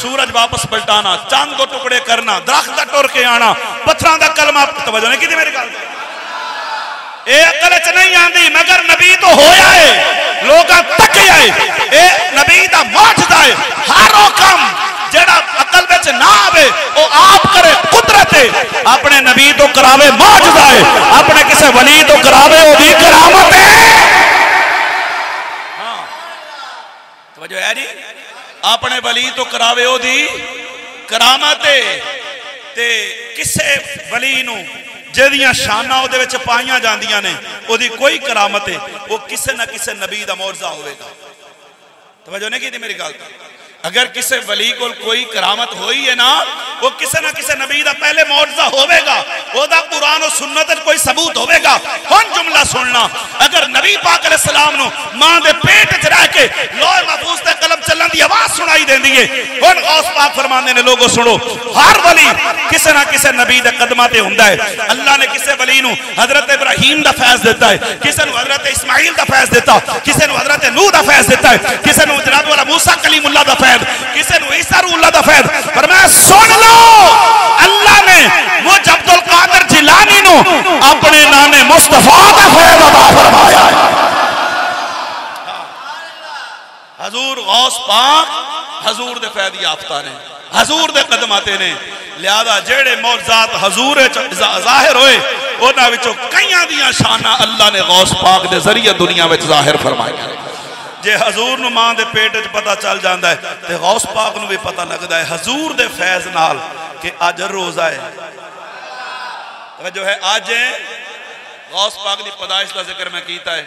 सूरज वापस पलटाना, चांद को टुकड़े करना, दरख्त का टुर के आना, पत्थरों का कलमा, तवज्जो नहीं की मेरी गल, ये अकल च नहीं आती, मगर नबी तो होया है, लोग तक है, ये नबी का मौजज़ा है। हर वो काम जेड़ा अकल विच ना आवे वो आप करे, कुदरत है। अपने नबी तो करावे मौजज़ा है, अपने किसी वली तो करावे ओदी करामत है। हाँ तवज्जो है जी, अपने वली तो करावे ओदी करामत है। ते किसे वली नू जिहदियां शाना उहदे विच पाईयां जांदियां ने ओदी कोई करामत है, वो किसी ना किसी नबी दा मौजज़ा होवेगा। तवज्जो नहीं की मेरी गल? अगर किसी वली को कोई करामत होई है ना, वो किसी ना किसी नबी दा पहले मौजज़ा होवेगा, ओदा कुरान और सुन्नत कोई सबूत होवेगा। हुण जुमला सुनना, अगर नबी पाक अलैहिस्सलाम नु मां दे पेट च रह के लौह महफूज ते कलम चलन दी आवाज सुनाई देंदी है, हुण गौस पाक फरमांदे ने, लोगो सुनो, हर वली किसी ना किसी नबी दे कदमां ते हुंदा है। अल्लाह ने किसी वली नु हजरत इब्राहीम दा फैज़ दिता है, किसी नु हजरत इस्माइल दा फैज़ दिता, किसी नु हजरत नूह दा फैज़ दिता है, किसी नु जनाब वाला मूसा कलीमुल्लाह दा फैज़, किसी नु ईसा रूहुल्लाह दा फैज़। पर मैं सुन लो, अल्लाह ने मुझ अब्दुल कादिर जिलानी नु अपने नाने मुस्तफा दा फैज़ अता फरमाया है। हजूर गौस पाक हजूर दे फैज़ याफ्ता ने, हजूर दे कदमाते ने। लिहाजा जेड़े मौजज़ात हजूर ज़ाहिर होए, उन्हां विचों कईयां दियां शाना अल्लाह ने गौस पाक दे जरिए दुनिया में ज़ाहिर फरमाया। जे हजूर नु मां दे पेट च पता चल जाता है तो गौस पाक नु भी पता लगता है हजूर दे फैज़ नाल कि अज रोज़ा है, जो है अज गौस पाक की पैदाइश का जिक्र मैं कीता है।